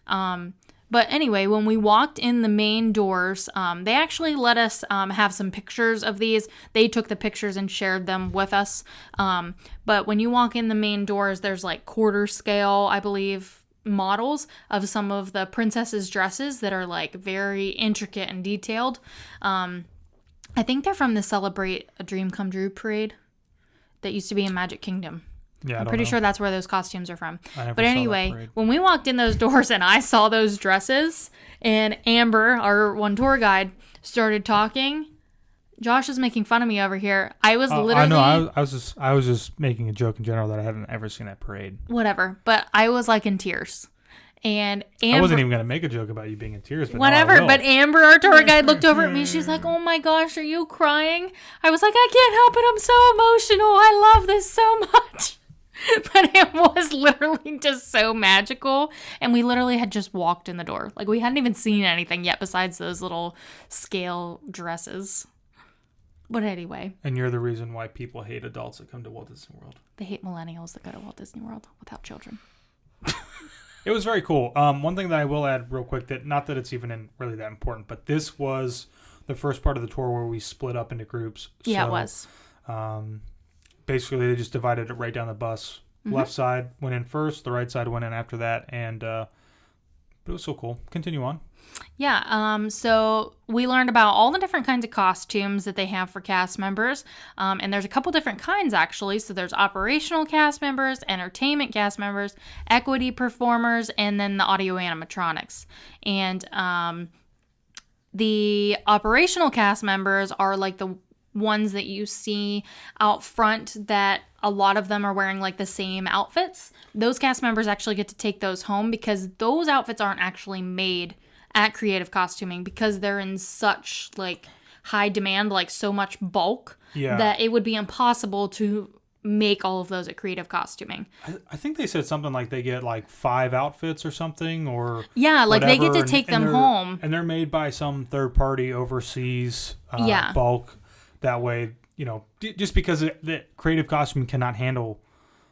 But anyway, when we walked in the main doors, they actually let us have some pictures of these. They took the pictures and shared them with us. But when you walk in the main doors, there's like quarter scale, I believe, models of some of the princesses' dresses that are like very intricate and detailed. I think they're from the Celebrate a Dream Come True parade that used to be in Magic Kingdom. Yeah, I'm pretty sure that's where those costumes are from. But anyway, when we walked in those doors and I saw those dresses and Amber, our one tour guide, started talking, Josh is making fun of me over here. I was literally... I know. I was just making a joke in general that I haven't ever seen that parade. Whatever. But I was like in tears. And Amber... I wasn't even going to make a joke about you being in tears. But whatever. But Amber, our tour guide, looked over at me. She's like, oh my gosh, are you crying? I was like, I can't help it. I'm so emotional. I love this so much. But it was literally just so magical. And we literally had just walked in the door. Like, we hadn't even seen anything yet besides those little scale dresses. But anyway. And you're the reason why people hate adults that come to Walt Disney World. They hate millennials that go to Walt Disney World without children. It was very cool. One thing that I will add real quick, that not that it's even really that important, but this was the first part of the tour where we split up into groups. Yeah, so, it was. Basically, they just divided it right down the bus. Mm-hmm. Left side went in first, the right side went in after that, and but it was so cool. Continue on. Yeah, so we learned about all the different kinds of costumes that they have for cast members, and there's a couple different kinds, actually. So there's operational cast members, entertainment cast members, equity performers, and then the audio animatronics. And the operational cast members are like the ones that you see out front, that a lot of them are wearing like the same outfits. Those cast members actually get to take those home because those outfits aren't actually made at creative costuming because they're in such like high demand, like so much bulk, that it would be impossible to make all of those at creative costuming. I think they said something like they get like 5 outfits or something, or yeah, like whatever, they get to take them home, and they're made by some third party overseas. Bulk. That way, you know, just because the creative costuming cannot handle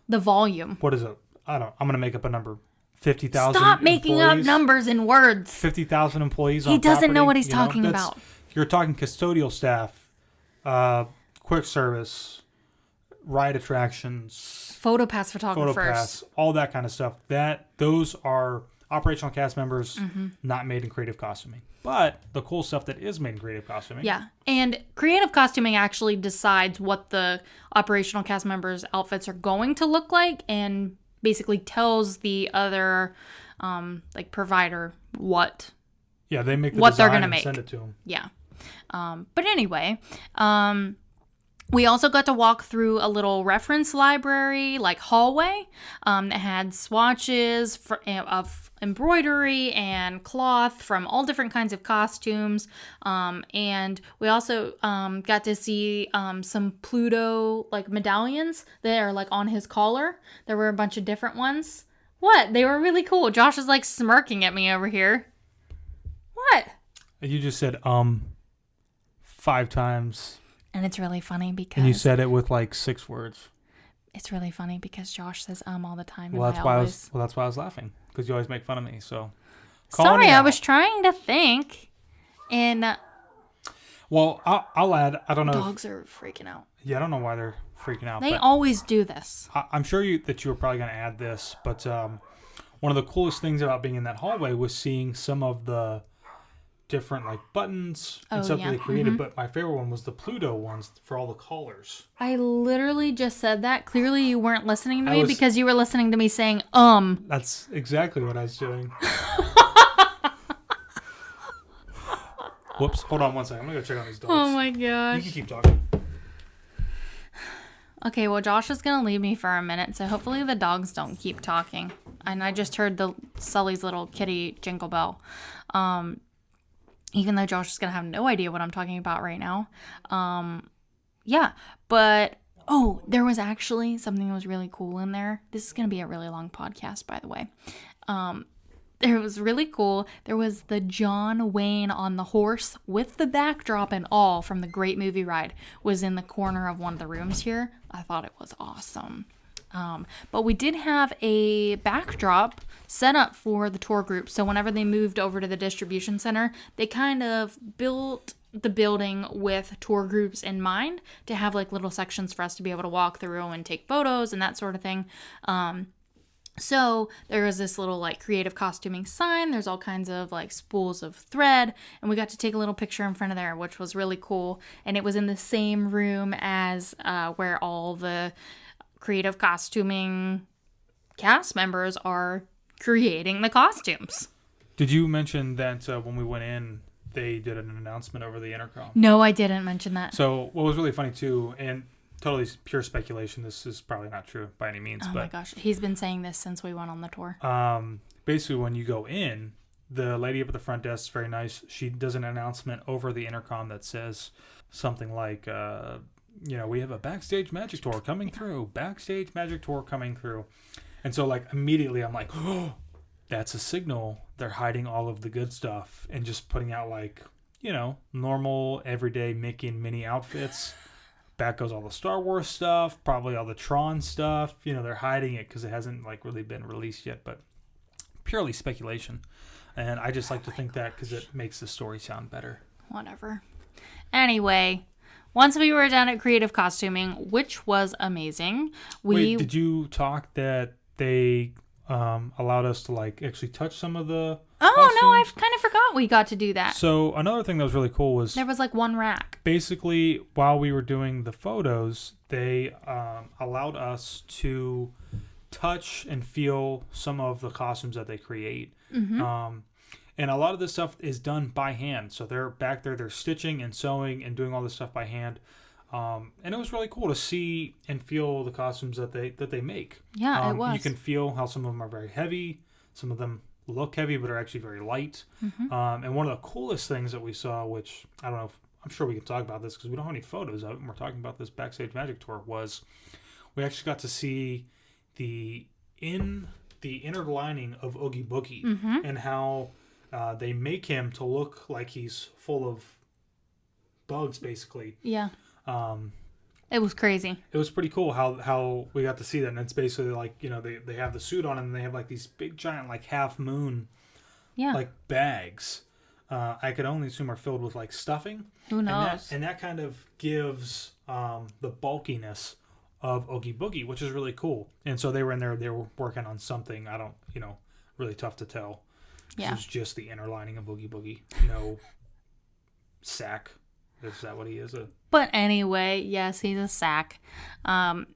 the volume. What is it? I'm going to make up a number. 50,000. Stop making up numbers and words. 50,000 employees. He doesn't know what he's talking about. You're talking custodial staff, quick service, ride attractions, PhotoPass photographers, all that kind of stuff. Those are operational cast members, not made in creative costuming. But the cool stuff that is made in creative costuming. Yeah, and creative costuming actually decides what the operational cast members' outfits are going to look like, and basically tells the other like provider what they make the what they're design gonna and make. Send it to them. Yeah. But anyway, we also got to walk through a little reference library, like hallway, that had swatches of embroidery and cloth from all different kinds of costumes. And we also got to see some Pluto like medallions that are like on his collar. There were a bunch of different ones. What? They were really cool. Josh is like smirking at me over here. What? You just said 5 times. And it's really funny because... And you said it with like 6 words. It's really funny because Josh says all the time. Well, that's why I was laughing. Because you always make fun of me, so... Sorry, I was trying to think. And... well, I'll add, I don't know... Dogs are freaking out. Yeah, I don't know why they're freaking out. They always do this. I'm sure that you were probably going to add this, but one of the coolest things about being in that hallway was seeing some of the different like buttons and stuff that they created. But my favorite one was the Pluto ones for all the collars. I literally just said that. Clearly you weren't listening to me because you were listening to me saying That's exactly what I was doing. Whoops, hold on one second. I'm gonna go check on these dogs. Oh my gosh. You can keep talking. Okay, well, Josh is going to leave me for a minute, so hopefully the dogs don't keep talking. And I just heard Sully's little kitty jingle bell. Even though Josh is going to have no idea what I'm talking about right now. Yeah, but... Oh, there was actually something that was really cool in there. This is going to be a really long podcast, by the way. It was really cool. There was the John Wayne on the horse with the backdrop and all from the Great Movie Ride was in the corner of one of the rooms here. I thought it was awesome. But we did have a backdrop set up for the tour group. So whenever they moved over to the distribution center, they kind of built the building with tour groups in mind to have like little sections for us to be able to walk through and take photos and that sort of thing. So there was this little like creative costuming sign. There's all kinds of like spools of thread, and we got to take a little picture in front of there, which was really cool. And it was in the same room as where all the creative costuming cast members are creating the costumes. Did you mention that when we went in, they did an announcement over the intercom? No, I didn't mention that. So what was really funny too, and totally pure speculation, this is probably not true by any means. Oh my gosh, he's been saying this since we went on the tour. Basically, when you go in, the lady up at the front desk is very nice. She does an announcement over the intercom that says something like, we have a Backstage Magic Tour coming through. Backstage Magic Tour coming through. And so like immediately I'm like, oh, that's a signal. They're hiding all of the good stuff and just putting out like, normal everyday Mickey and Minnie outfits. Back goes all the Star Wars stuff, probably all the Tron stuff. They're hiding it because it hasn't like really been released yet, but purely speculation. And I just like to think that because it makes the story sound better. Whatever. Anyway, once we were done at creative costuming, which was amazing. Wait, did you talk that they allowed us to like actually touch some of the costumes? No, I kind of forgot we got to do that. So another thing that was really cool was there was like one rack. Basically, while we were doing the photos, they allowed us to touch and feel some of the costumes that they create. Mm-hmm. And a lot of this stuff is done by hand. So they're back there, they're stitching and sewing and doing all this stuff by hand. And it was really cool to see and feel the costumes that they make. Yeah, it was. You can feel how some of them are very heavy. Some of them look heavy, but are actually very light. Mm-hmm. And one of the coolest things that we saw, which I don't know if, I'm sure we can talk about this because we don't have any photos of it, and we're talking about this Backstage Magic Tour, was we actually got to see the inner lining of Oogie Boogie, mm-hmm. and how they make him to look like he's full of bugs, basically. Yeah. It was crazy. It was pretty cool how we got to see that. And it's basically like, they have the suit on and they have like these big giant like half moon like bags. I could only assume are filled with like stuffing. Who knows? And that kind of gives the bulkiness of Oogie Boogie, which is really cool. And so they were in there, they were working on something, really tough to tell. Yeah. It was just the inner lining of Oogie Boogie. No sack. Is that what he is? But anyway, yes, he's a sack.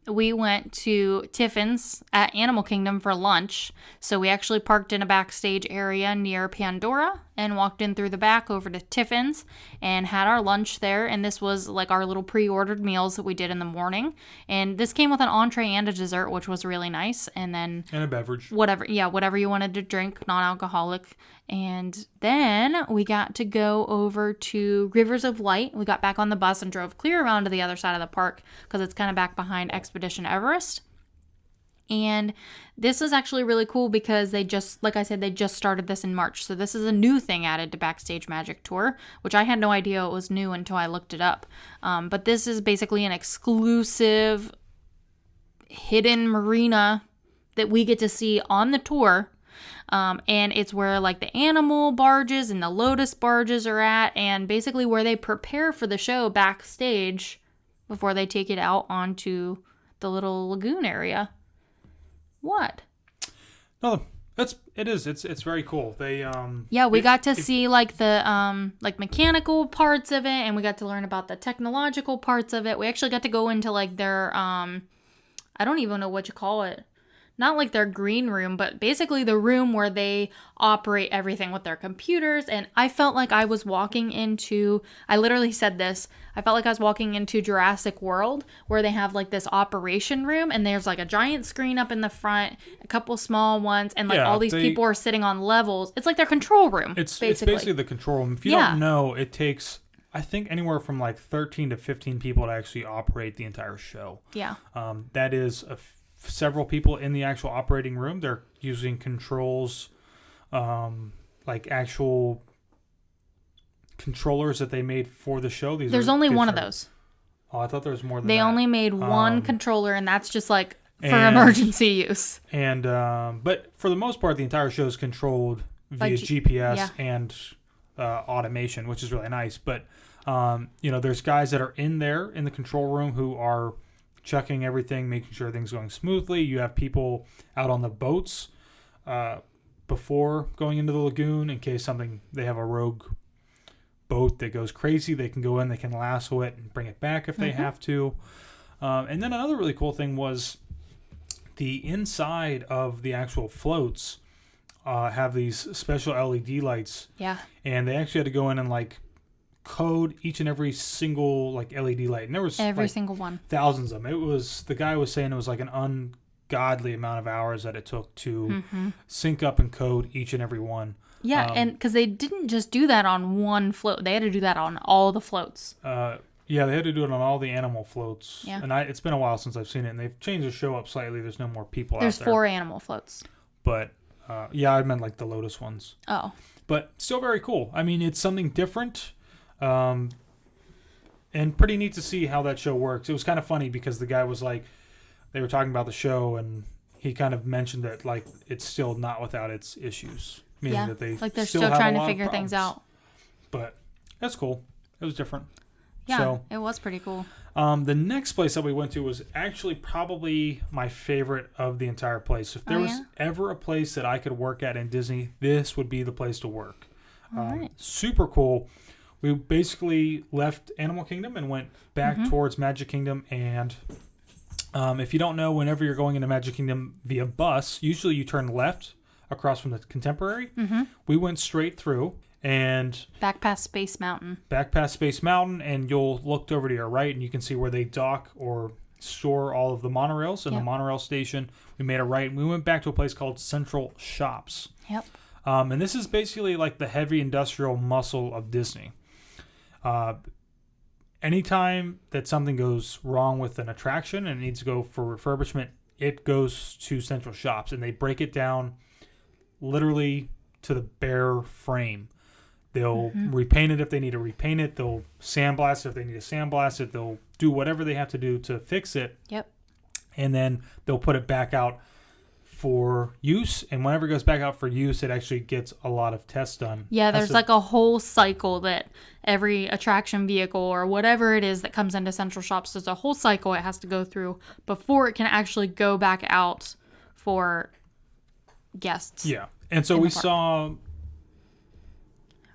We went to Tiffin's at Animal Kingdom for lunch. So we actually parked in a backstage area near Pandora and walked in through the back over to Tiffin's and had our lunch there. And this was like our little pre-ordered meals that we did in the morning. And this came with an entree and a dessert, which was really nice. And then... And a beverage. Whatever you wanted to drink, non-alcoholic. And then we got to go over to Rivers of Light. We got back on the bus and drove clear around to the other side of the park because it's kind of back behind Expedition Everest. And this is actually really cool because they just started this in March. So this is a new thing added to Backstage Magic Tour, which I had no idea it was new until I looked it up. But this is basically an exclusive hidden marina that we get to see on the tour. And it's where like the animal barges and the lotus barges are at, and basically where they prepare for the show backstage before they take it out onto the little lagoon area. What? No, it's very cool. They we got to see like the like mechanical parts of it, and we got to learn about the technological parts of it. We actually got to go into like their I don't even know what you call it. not like their green room, but basically the room where they operate everything with their computers. And I felt like I was walking into, I literally said this, I felt like I was walking into Jurassic World, where they have like this operation room and there's like a giant screen up in the front, a couple small ones, and like all these people are sitting on levels. It's like their control room. It's basically the control room. If you don't know, it takes, I think, anywhere from like 13 to 15 people to actually operate the entire show. Yeah. That is several people in the actual operating room. They're using controls, like actual controllers that they made for the show. There's only one of those. Oh, I thought there was more than that. They only made one controller, and that's just like for emergency use. And but for the most part, the entire show is controlled via GPS and automation, which is really nice. But there's guys that are in there in the control room who are checking everything, making sure everything's going smoothly. You have people out on the boats before going into the lagoon in case they have a rogue boat that goes crazy. They can go in, they can lasso it and bring it back if they have to. And then another really cool thing was the inside of the actual floats have these special LED lights. Yeah. And they actually had to go in and like code each and every single like LED light, and there was every single one, thousands of them. The guy was saying it was like an ungodly amount of hours that it took to sync up and code each and every one. Yeah, and because they didn't just do that on one float, they had to do that on all the floats. Yeah, they had to do it on all the animal floats. Yeah, and it's been a while since I've seen it, and they've changed the show up slightly. There's no more people There's out there. 4 animal floats. But I meant like the Lotus ones. Oh, but still very cool. I mean, it's something different. And pretty neat to see how that show works. It was kind of funny because the guy was like, they were talking about the show and he kind of mentioned that like it's still not without its issues, meaning that they're still trying to figure things out. But that's cool. It was different. Yeah, so, it was pretty cool. The next place that we went to was actually probably my favorite of the entire place. If there was ever a place that I could work at in Disney, this would be the place to work. Right. Super cool. We basically left Animal Kingdom and went back towards Magic Kingdom. And if you don't know, whenever you're going into Magic Kingdom via bus, usually you turn left across from the Contemporary. We went straight through and back past Space Mountain. And you'll look over to your right and you can see where they dock or store all of the monorails in the monorail station. We made a right and we went back to a place called Central Shops. Yep. And this is basically like the heavy industrial muscle of Disney. Anytime that something goes wrong with an attraction and it needs to go for refurbishment, it goes to Central Shops and they break it down literally to the bare frame. They'll repaint it if they need to repaint it. They'll sandblast it if they need to sandblast it. They'll do whatever they have to do to fix it. Yep. And then they'll put it back out for use, and whenever it goes back out for use, it actually gets a lot of tests done. Yeah, there's like a whole cycle that every attraction vehicle or whatever it is that comes into Central Shops, there's a whole cycle it has to go through before it can actually go back out for guests. Yeah, and so we saw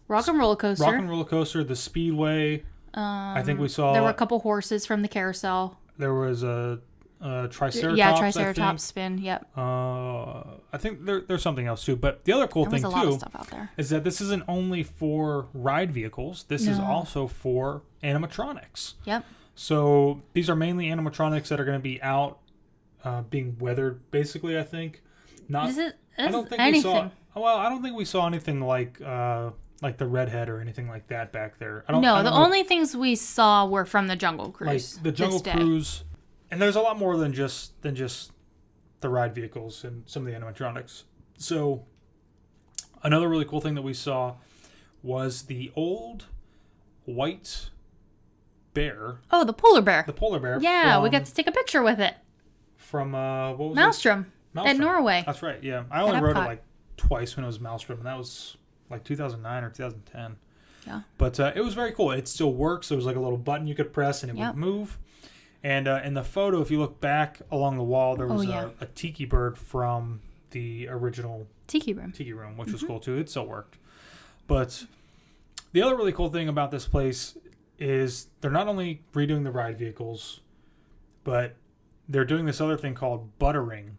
Rock and Roller Coaster, the Speedway. I think we saw there were a couple horses from the carousel. There was a Triceratops. Yeah, Triceratops spin. Yep. I think there's something else too. But the other cool thing too a lot of stuff out there. Is that this isn't only for ride vehicles. This is also for animatronics. Yep. So these are mainly animatronics that are going to be out, being weathered. Basically, I think. I don't think we saw. Well, I don't think we saw anything like the Redhead or anything like that back there. I don't know. Only things we saw were from the Jungle Cruise. Like the Jungle Cruise. And there's a lot more than just the ride vehicles and some of the animatronics. So another really cool thing that we saw was the old white bear. Oh, the polar bear. The polar bear. Yeah, we got to take a picture with it. From what was Maelstrom at Norway. That's right. Yeah, I only rode it like twice when it was Maelstrom, and that was like 2009 or 2010. Yeah. But it was very cool. It still works. There was like a little button you could press, and it would move. And in the photo, if you look back along the wall, there was a tiki bird from the original Tiki Room, which was cool too. It still worked. But the other really cool thing about this place is they're not only redoing the ride vehicles, but they're doing this other thing called buttering.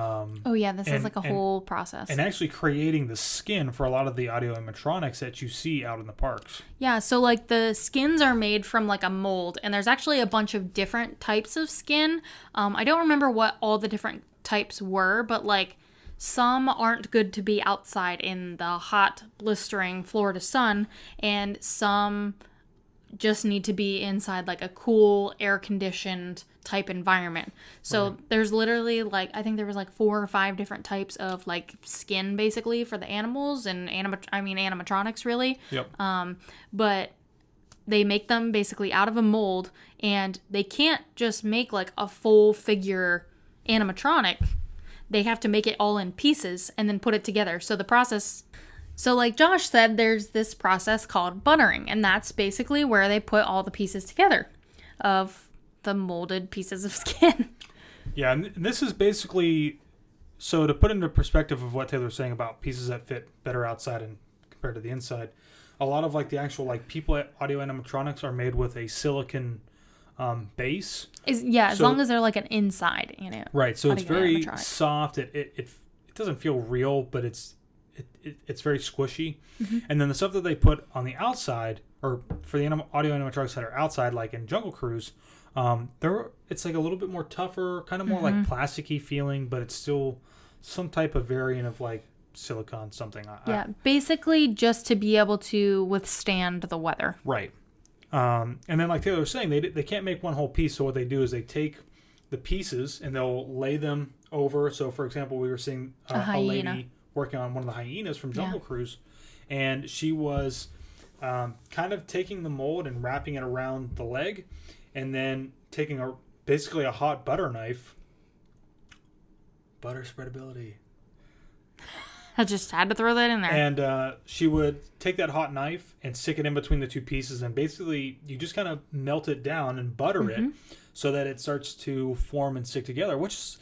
Oh yeah, this is like a whole process. And actually creating the skin for a lot of the audio animatronics that you see out in the parks. Yeah, so like the skins are made from like a mold, and there's actually a bunch of different types of skin. I don't remember what all the different types were, but like some aren't good to be outside in the hot, blistering Florida sun, and some just need to be inside like a cool, air-conditioned type environment. So there's literally like, I think there was like 4 or 5 different types of like skin basically for the animals and animatronics really. Yep. But they make them basically out of a mold, and they can't just make like a full figure animatronic. They have to make it all in pieces and then put it together. So like Josh said, there's this process called buttering, and that's basically where they put all the pieces together of the molded pieces of skin. Yeah, and this is basically, so to put into perspective of what Taylor's saying about pieces that fit better outside and compared to the inside, a lot of like the actual like people audio animatronics are made with a silicon base. As long as they're like an inside, Right, so it's very soft. It doesn't feel real, but it's very squishy. Mm-hmm. And then the stuff that they put on the outside, or for the audio animatronics that are outside, like in Jungle Cruise, it's like a little bit more tougher, kind of more like plasticky feeling, but it's still some type of variant of like silicone something. Basically just to be able to withstand the weather. Right. And then like Taylor was saying, they can't make one whole piece, so what they do is they take the pieces and they'll lay them over. So for example, we were seeing a lady working on one of the hyenas from Jungle Cruise, and she was kind of taking the mold and wrapping it around the leg, and then taking basically a hot butter knife. Butter spreadability. I just had to throw that in there. And she would take that hot knife and stick it in between the two pieces, and basically you just kind of melt it down and butter it so that it starts to form and stick together, which is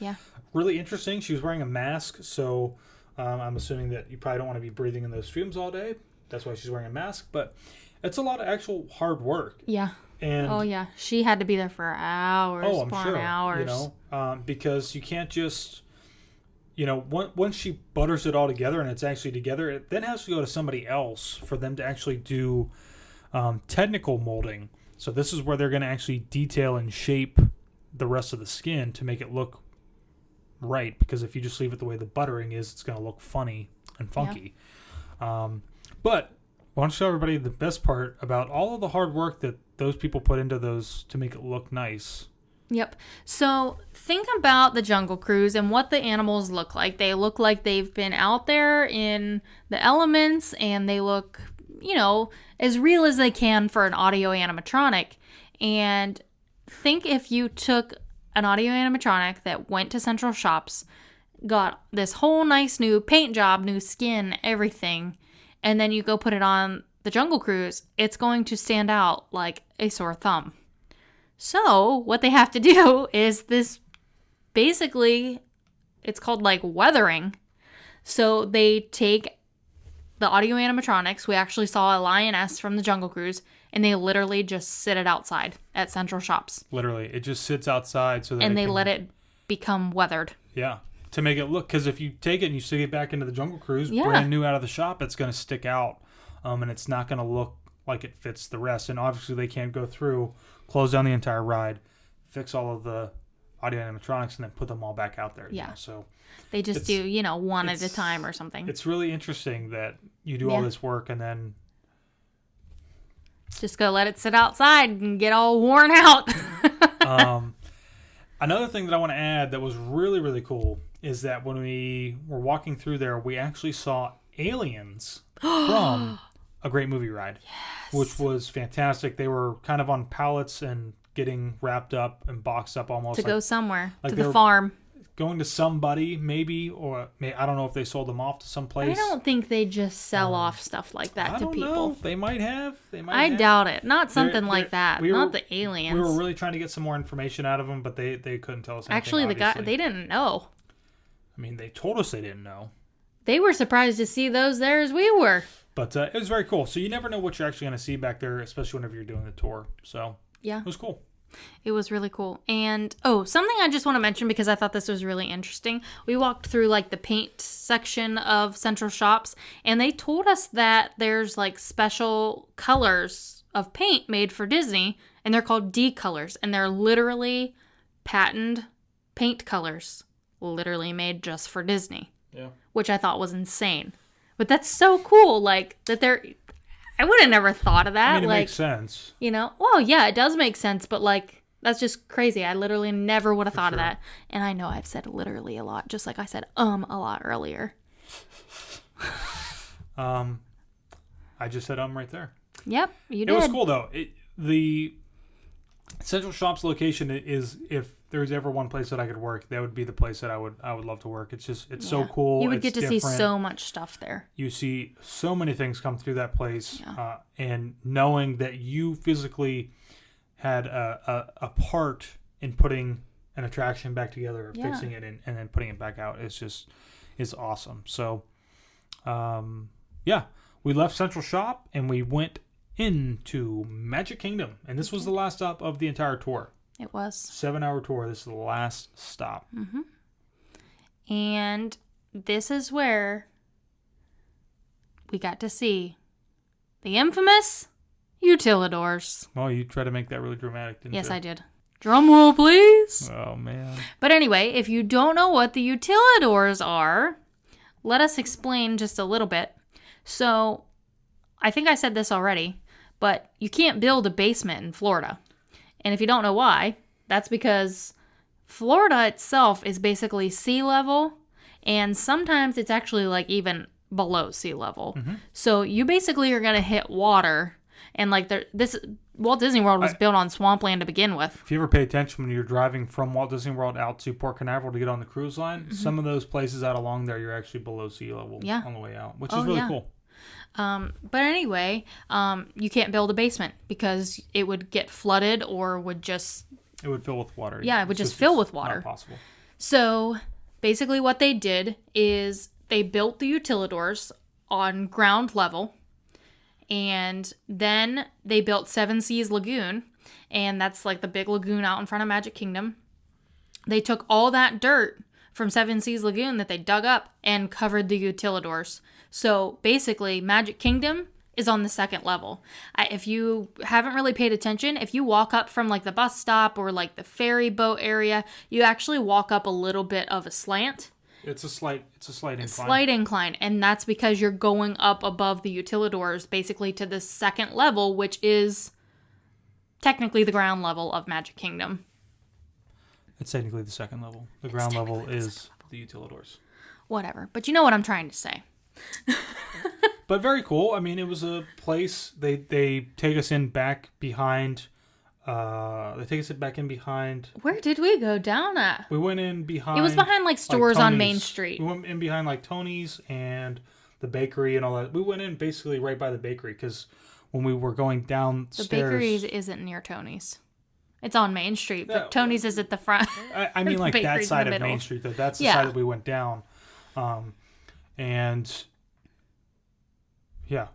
really interesting. She was wearing a mask, so I'm assuming that you probably don't want to be breathing in those fumes all day. That's why she's wearing a mask, but it's a lot of actual hard work. Yeah. And she had to be there for hours. I'm sure. Hours. Because you can't just, once she butters it all together and it's actually together, it then has to go to somebody else for them to actually do technical molding. So this is where they're going to actually detail and shape the rest of the skin to make it look right. Because if you just leave it the way the buttering is, it's going to look funny and funky. Yeah. But I want to show everybody the best part about all of the hard work that those people put into those to make it look nice. Yep. So think about the Jungle Cruise and what the animals look like. They look like they've been out there in the elements, and they look, as real as they can for an audio animatronic. And think if you took an audio animatronic that went to Central Shops, got this whole nice new paint job, new skin, everything, and then you go put it on the Jungle Cruise, it's going to stand out like a sore thumb. So what they have to do is this, basically, it's called like weathering. So they take the audio animatronics. We actually saw a lioness from the Jungle Cruise, and they literally just sit it outside at Central Shops. Literally, it just sits outside so that and they let it become weathered. Yeah, to make it look, because if you take it and you stick it back into the Jungle Cruise, brand new out of the shop, it's going to stick out, and it's not going to look like it fits the rest. And obviously, they can't go through, close down the entire ride, fix all of the audio animatronics, and then put them all back out there. Yeah. So they just do, one at a time or something. It's really interesting that you do all this work and then just go let it sit outside and get all worn out. Another thing that I want to add that was really, really cool is that when we were walking through there, we actually saw aliens from A Great Movie Ride, which was fantastic. They were kind of on pallets and getting wrapped up and boxed up almost. To go somewhere, to the farm. Going to somebody, maybe, or I don't know if they sold them off to some place. I don't think they just sell off stuff like that to people. Know. They might have. I doubt it. Not something like that. Not the aliens. We were really trying to get some more information out of them, but they couldn't tell us anything. Actually, they didn't know. I mean, they told us they didn't know. They were surprised to see those there as we were. But it was very cool. So you never know what you're actually going to see back there, especially whenever you're doing the tour. So yeah, it was cool. It was really cool. And, something I just want to mention because I thought this was really interesting. We walked through, like, the paint section of Central Shops, and they told us that there's, like, special colors of paint made for Disney, and they're called D colors, and they're literally patented paint colors, literally made just for Disney. Yeah. Which I thought was insane. But that's so cool, like, that they're... I would have never thought of that. I mean, it like, makes sense. You know? Well, yeah, it does make sense, but, like, that's just crazy. I literally never would have thought of that. And I know I've said literally a lot, just like I said a lot earlier. I just said right there. Yep, you did. It was cool, though. The Central Shops location is, if there's ever one place that I could work, that would be the place that I would love to work. It's so cool. You would get to different. see so much stuff there. You see so many things come through that place, Yeah. and knowing that you physically had a part in putting an attraction back together, or fixing it, and then putting it back out, is awesome. So, we left Central Shop and we went into Magic Kingdom, and this was the last stop of the entire tour. It was. 7-hour tour. This is the last stop. Mm-hmm. And this is where we got to see the infamous utilidors. Well, you tried to make that really dramatic, didn't you? Yes, I did. Drum roll, please. Oh, man. But anyway, if you don't know what the utilidors are, let us explain just a little bit. So, I think I said this already, but you can't build a basement in Florida. And if you don't know why, that's because Florida itself is basically sea level, and sometimes it's actually like even below sea level. Mm-hmm. So you basically are going to hit water, and like this Walt Disney World was built on swampland to begin with. If you ever pay attention when you're driving from Walt Disney World out to Port Canaveral to get on the cruise line, some of those places out along there, you're actually below sea level on the way out, which is really cool. But anyway, you can't build a basement because it would get flooded or would just... It would fill with water. Yeah, it would just fill with water. Not possible. So basically what they did is they built the utilidors on ground level, and then they built Seven Seas Lagoon, and that's like the big lagoon out in front of Magic Kingdom. They took all that dirt from Seven Seas Lagoon that they dug up and covered the utilidors. So basically, Magic Kingdom is on the second level. If you haven't really paid attention, if you walk up from like the bus stop or like the ferry boat area, you actually walk up a little bit of a slant. It's a slight incline. A slight incline, and that's because you're going up above the utilidors, basically to the second level, which is technically the ground level of Magic Kingdom. It's technically the second level. The ground level is the utilidors. Whatever, but you know what I'm trying to say. But very cool. I mean, it was a place. They take us in back behind. They take us back in behind. Where did we go down at? We went in behind. It was behind like stores on Main Street. We went in behind like Tony's and the bakery and all that. We went in basically right by the bakery because when we were going downstairs, the bakery isn't near Tony's. It's on Main Street, but Tony's is at the front. I mean, like that side of Main Street, though. That's the side that we went down. And yeah.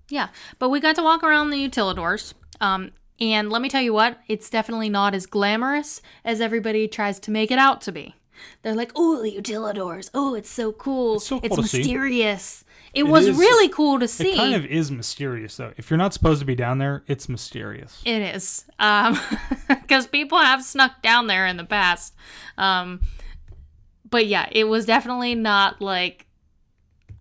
Yeah, but we got to walk around the utilidors. And let me tell you what, it's definitely not as glamorous as everybody tries to make it out to be. They're like, oh, the utilidors. Oh, it's so cool. It's so cool to mysterious. See. It was really cool to see. It kind of is mysterious, though. If you're not supposed to be down there, it's mysterious. It is. Because people have snuck down there in the past. But yeah, it was definitely not like...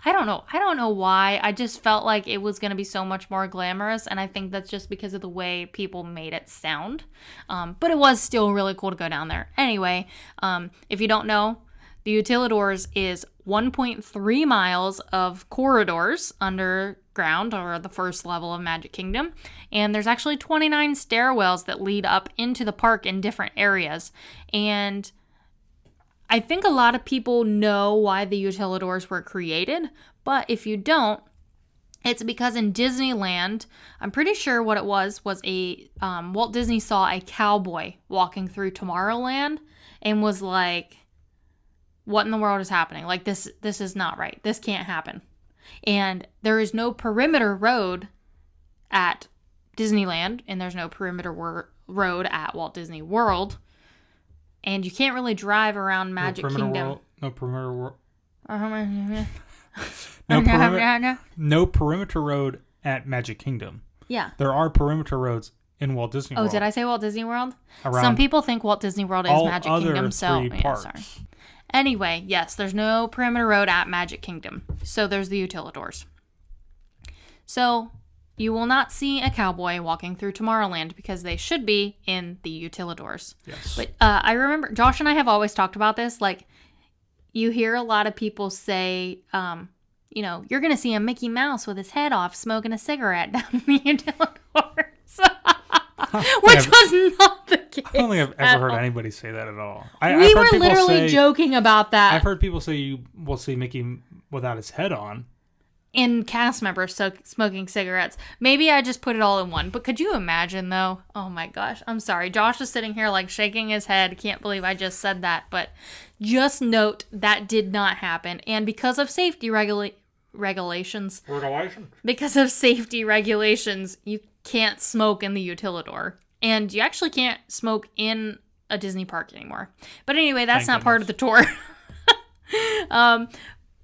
I don't know why. I just felt like it was going to be so much more glamorous, and I think that's just because of the way people made it sound. But it was still really cool to go down there. Anyway, if you don't know, the utilidors is 1.3 miles of corridors underground, or the first level of Magic Kingdom, and there's actually 29 stairwells that lead up into the park in different areas. And I think a lot of people know why the utilidors were created, but if you don't, it's because in Disneyland, I'm pretty sure what it was a Walt Disney saw a cowboy walking through Tomorrowland and was like, what in the world is happening? Like, this is not right. This can't happen. And there is no perimeter road at Disneyland, and there's no perimeter Road at Walt Disney World. And you can't really drive around Magic Kingdom. No perimeter world. No No perimeter road at Magic Kingdom. Yeah. There are perimeter roads in Walt Disney World. Oh, did I say Walt Disney World? Around Some people think Walt Disney World is Magic Kingdom, so three parks. sorry. Anyway, yes, there's no perimeter road at Magic Kingdom. So there's the utilidors. So you will not see a cowboy walking through Tomorrowland because they should be in the utilidors. Yes. But I remember Josh and I have always talked about this. Like, you hear a lot of people say, you're going to see a Mickey Mouse with his head off smoking a cigarette down in the utilidors. Which was not the case. I don't think I've ever heard anybody say that at all. We were literally joking about that. I've heard people say you will see Mickey without his head on. In cast members smoking cigarettes. Maybe I just put it all in one. But could you imagine, though? Oh, my gosh. I'm sorry. Josh is sitting here, like, shaking his head. Can't believe I just said that. But just note that did not happen. And because of safety regulations, you can't smoke in the utilidor. And you actually can't smoke in a Disney park anymore. But anyway, that's not part of the tour.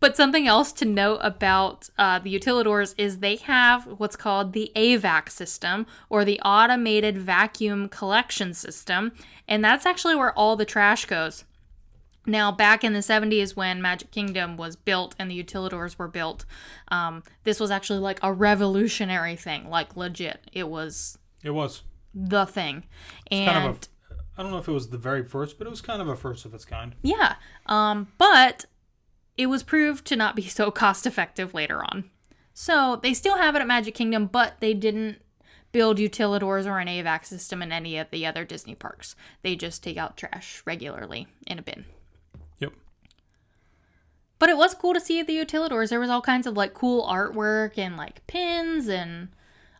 But something else to note about the utilidors is they have what's called the AVAC system, or the Automated Vacuum Collection System. And that's actually where all the trash goes. Now, back in the 70s when Magic Kingdom was built and the utilidors were built, this was actually like a revolutionary thing, like legit. It was the thing. And kind of I don't know if it was the very first, but it was kind of a first of its kind. Yeah. But it was proved to not be so cost effective later on. So they still have it at Magic Kingdom, but they didn't build utilidors or an AVAC system in any of the other Disney parks. They just take out trash regularly in a bin. Yep. But it was cool to see the utilidors. There was all kinds of like cool artwork and like pins and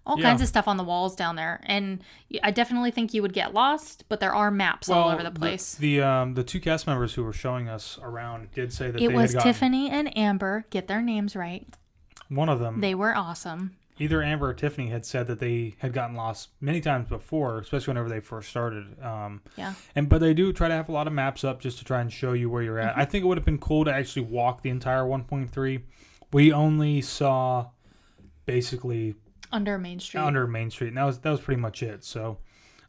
all kinds of stuff on the walls down there. And I definitely think you would get lost, but there are maps all over the place. The two cast members who were showing us around did say that it was Tiffany and Amber. Get their names right. One of them. They were awesome. Either Amber or Tiffany had said that they had gotten lost many times before, especially whenever they first started. But they do try to have a lot of maps up just to try and show you where you're at. Mm-hmm. I think it would have been cool to actually walk the entire 1.3. We only saw basically under Main Street, and that was pretty much it. So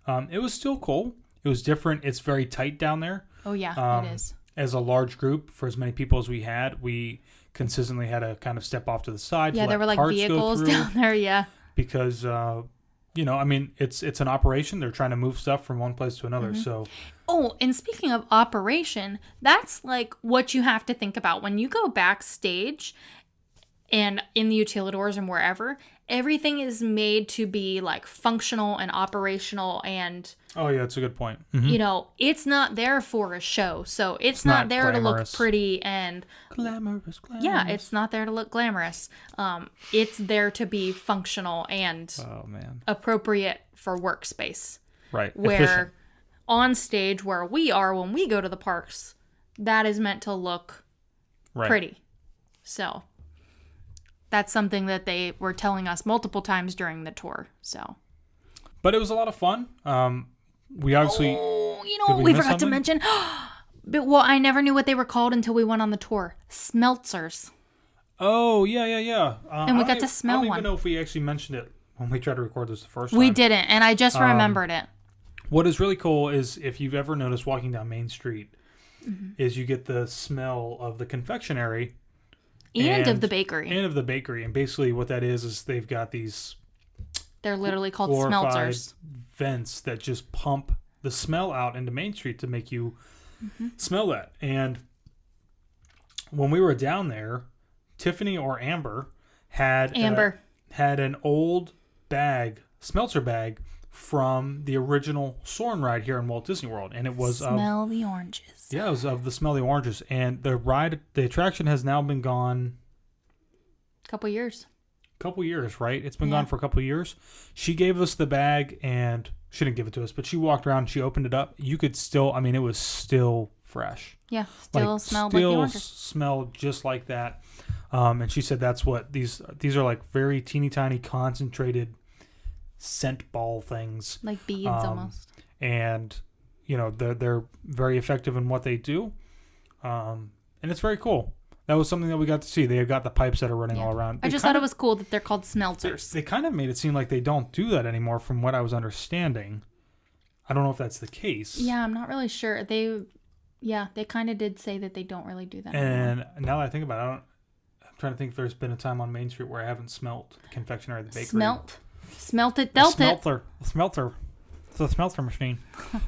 it was still cool. It was different. It's very tight down there. Oh yeah, it is. As a large group, for as many people as we had, we consistently had to kind of step off to the side. Yeah, there were like vehicles down there. Yeah, because it's an operation. They're trying to move stuff from one place to another. Mm-hmm. So, and speaking of operation, that's like what you have to think about when you go backstage and in the utilidors and wherever. Everything is made to be like functional and operational, and oh yeah, that's a good point. Mm-hmm. It's not there for a show, so it's not there glamorous. To look pretty and glamorous. Yeah, it's not there to look glamorous. It's there to be functional and appropriate for workspace. Right. Where efficient. On stage where we are when we go to the parks, that is meant to look pretty. So that's something that they were telling us multiple times during the tour. So, but it was a lot of fun. We obviously we forgot to mention. But I never knew what they were called until we went on the tour. Smeltzers. Oh yeah. And we got to smell one. I don't even know if we actually mentioned it when we tried to record this the first time. We didn't, and I just remembered it. What is really cool is if you've ever noticed walking down Main Street, is you get the smell of the confectionery. And of the bakery. And basically what that is they've got these... They're literally called smeltzers. Vents that just pump the smell out into Main Street to make you smell that. And when we were down there, Tiffany or Amber had an old smeltzer bag from the original Soarin' ride here in Walt Disney World, and it was Smell the Oranges. Yeah, it was of the Smell the Oranges, and the attraction has now been gone. Couple years, right? It's been gone for a couple years. She gave us the bag, and she didn't give it to us, but she walked around, and she opened it up. You could still, it was still fresh. Yeah, smelled like the oranges. Smelled just like that. And she said that's what these are like, very teeny tiny concentrated scent ball things. Like beads almost. And, they're very effective in what they do. And it's very cool. That was something that we got to see. They've got the pipes that are running all around. I just thought it was cool that they're called smelters. They kind of made it seem like they don't do that anymore from what I was understanding. I don't know if that's the case. Yeah, I'm not really sure. They kind of did say that they don't really do that And anymore. now that I think about it, I'm trying to think if there's been a time on Main Street where I haven't smelt the confectionery, the bakery. Smelt it, dealt it. Smelter. It's a smelter machine.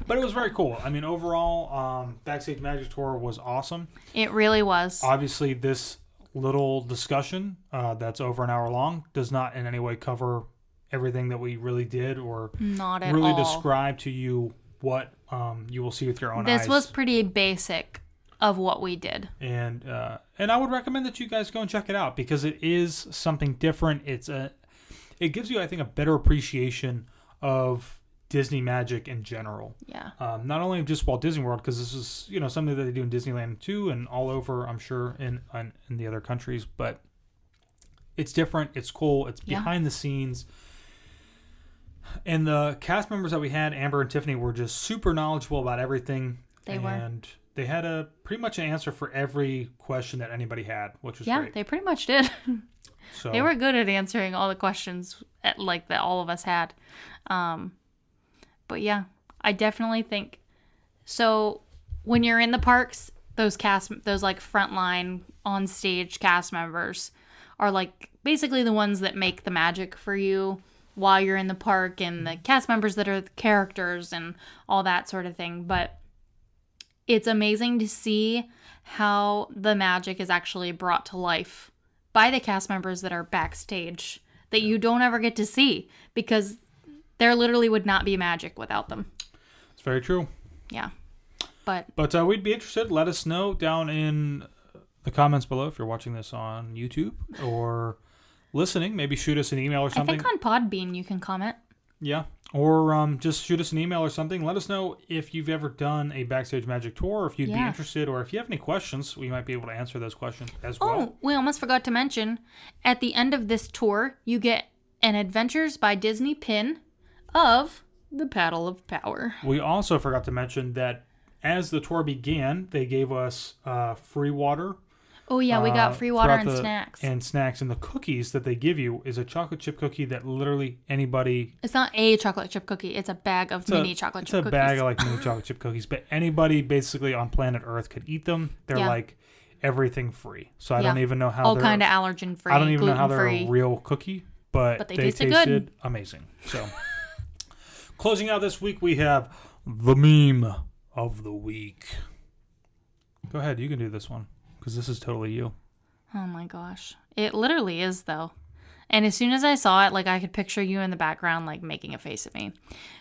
But it was very cool. I mean, overall, Backstage Magic Tour was awesome. It really was. Obviously, this little discussion that's over an hour long does not in any way cover everything that we really did or not at really all. describe to you what you will see with your own eyes. This was pretty basic of what we did. And I would recommend that you guys go and check it out because it is something different. It gives you, I think, a better appreciation of Disney magic in general. Yeah. Not only just Walt Disney World, because this is something that they do in Disneyland too, and all over, I'm sure, in the other countries. But it's different. It's cool. It's behind the scenes. And the cast members that we had, Amber and Tiffany, were just super knowledgeable about everything. They were. And they had pretty much an answer for every question that anybody had, which was great. Yeah, they pretty much did. So they were good at answering all the questions that all of us had. But yeah, I definitely think so. When you're in the parks, those frontline on stage cast members are like basically the ones that make the magic for you while you're in the park, and the cast members that are the characters and all that sort of thing. But it's amazing to see how the magic is actually brought to life by the cast members that are backstage that you don't ever get to see, because there literally would not be magic without them. It's very true. Yeah. But we'd be interested. Let us know down in the comments below if you're watching this on YouTube or listening. Maybe shoot us an email or something. I think on Podbean you can comment. Yeah. Or just shoot us an email or something. Let us know if you've ever done a Backstage Magic Tour, or if you'd be interested, or if you have any questions, we might be able to answer those questions as well. Oh, we almost forgot to mention, at the end of this tour, you get an Adventures by Disney pin of the Paddle of Power. We also forgot to mention that as the tour began, they gave us free water. Oh, yeah, we got free water and snacks. And snacks. And the cookies that they give you is a chocolate chip cookie that literally anybody... It's not a chocolate chip cookie. It's a bag of mini chocolate chip cookies. It's a bag of mini chocolate chip cookies. But anybody basically on planet Earth could eat them. They're everything free. So I don't even know how all kind of allergen free, I don't even know how they're gluten-free. a real cookie. But they tasted good. Amazing. So closing out this week, we have the meme of the week. Go ahead. You can do this one, because this is totally you. Oh my gosh. It literally is, though. And as soon as I saw it, I could picture you in the background, making a face at me.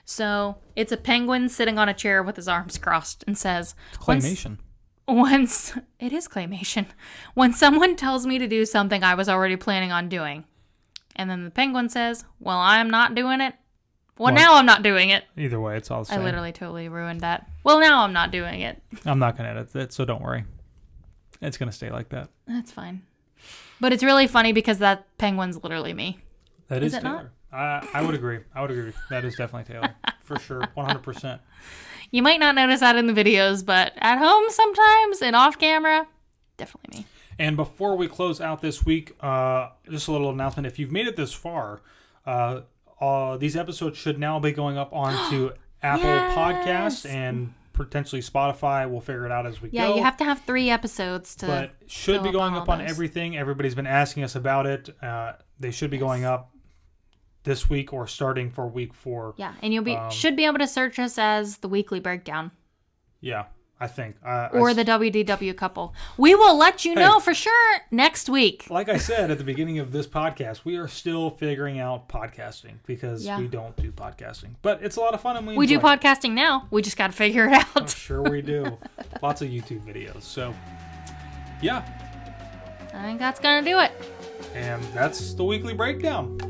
So it's a penguin sitting on a chair with his arms crossed and says... It's claymation. It is claymation. When someone tells me to do something I was already planning on doing, and then the penguin says, well, I'm not doing it. Well, now I'm not doing it. Either way, it's all the same. I literally totally ruined that. Well, now I'm not doing it. I'm not going to edit it, so don't worry. It's going to stay like that. That's fine. But it's really funny because that penguin's literally me. That is it Taylor. I would agree. That is definitely Taylor. For sure. 100%. You might not notice that in the videos, but at home sometimes and off camera, definitely me. And before we close out this week, just a little announcement. If you've made it this far, these episodes should now be going up onto Apple Podcasts and potentially Spotify. We'll figure it out as we go. Yeah, you have to have 3 episodes to. But should be going up on everything. Everybody's been asking us about it. They should be going up this week or starting for week 4. Yeah, and you'll should be able to search us as the Weekly Breakdown. Yeah, I think. Or the WDW Couple. We will let you know for sure next week. Like I said at the beginning of this podcast, we are still figuring out podcasting because we don't do podcasting. But it's a lot of fun, and we do podcasting now. We just got to figure it out. I'm sure we do. Lots of YouTube videos. So, yeah. I think that's going to do it. And that's the Weekly Breakdown.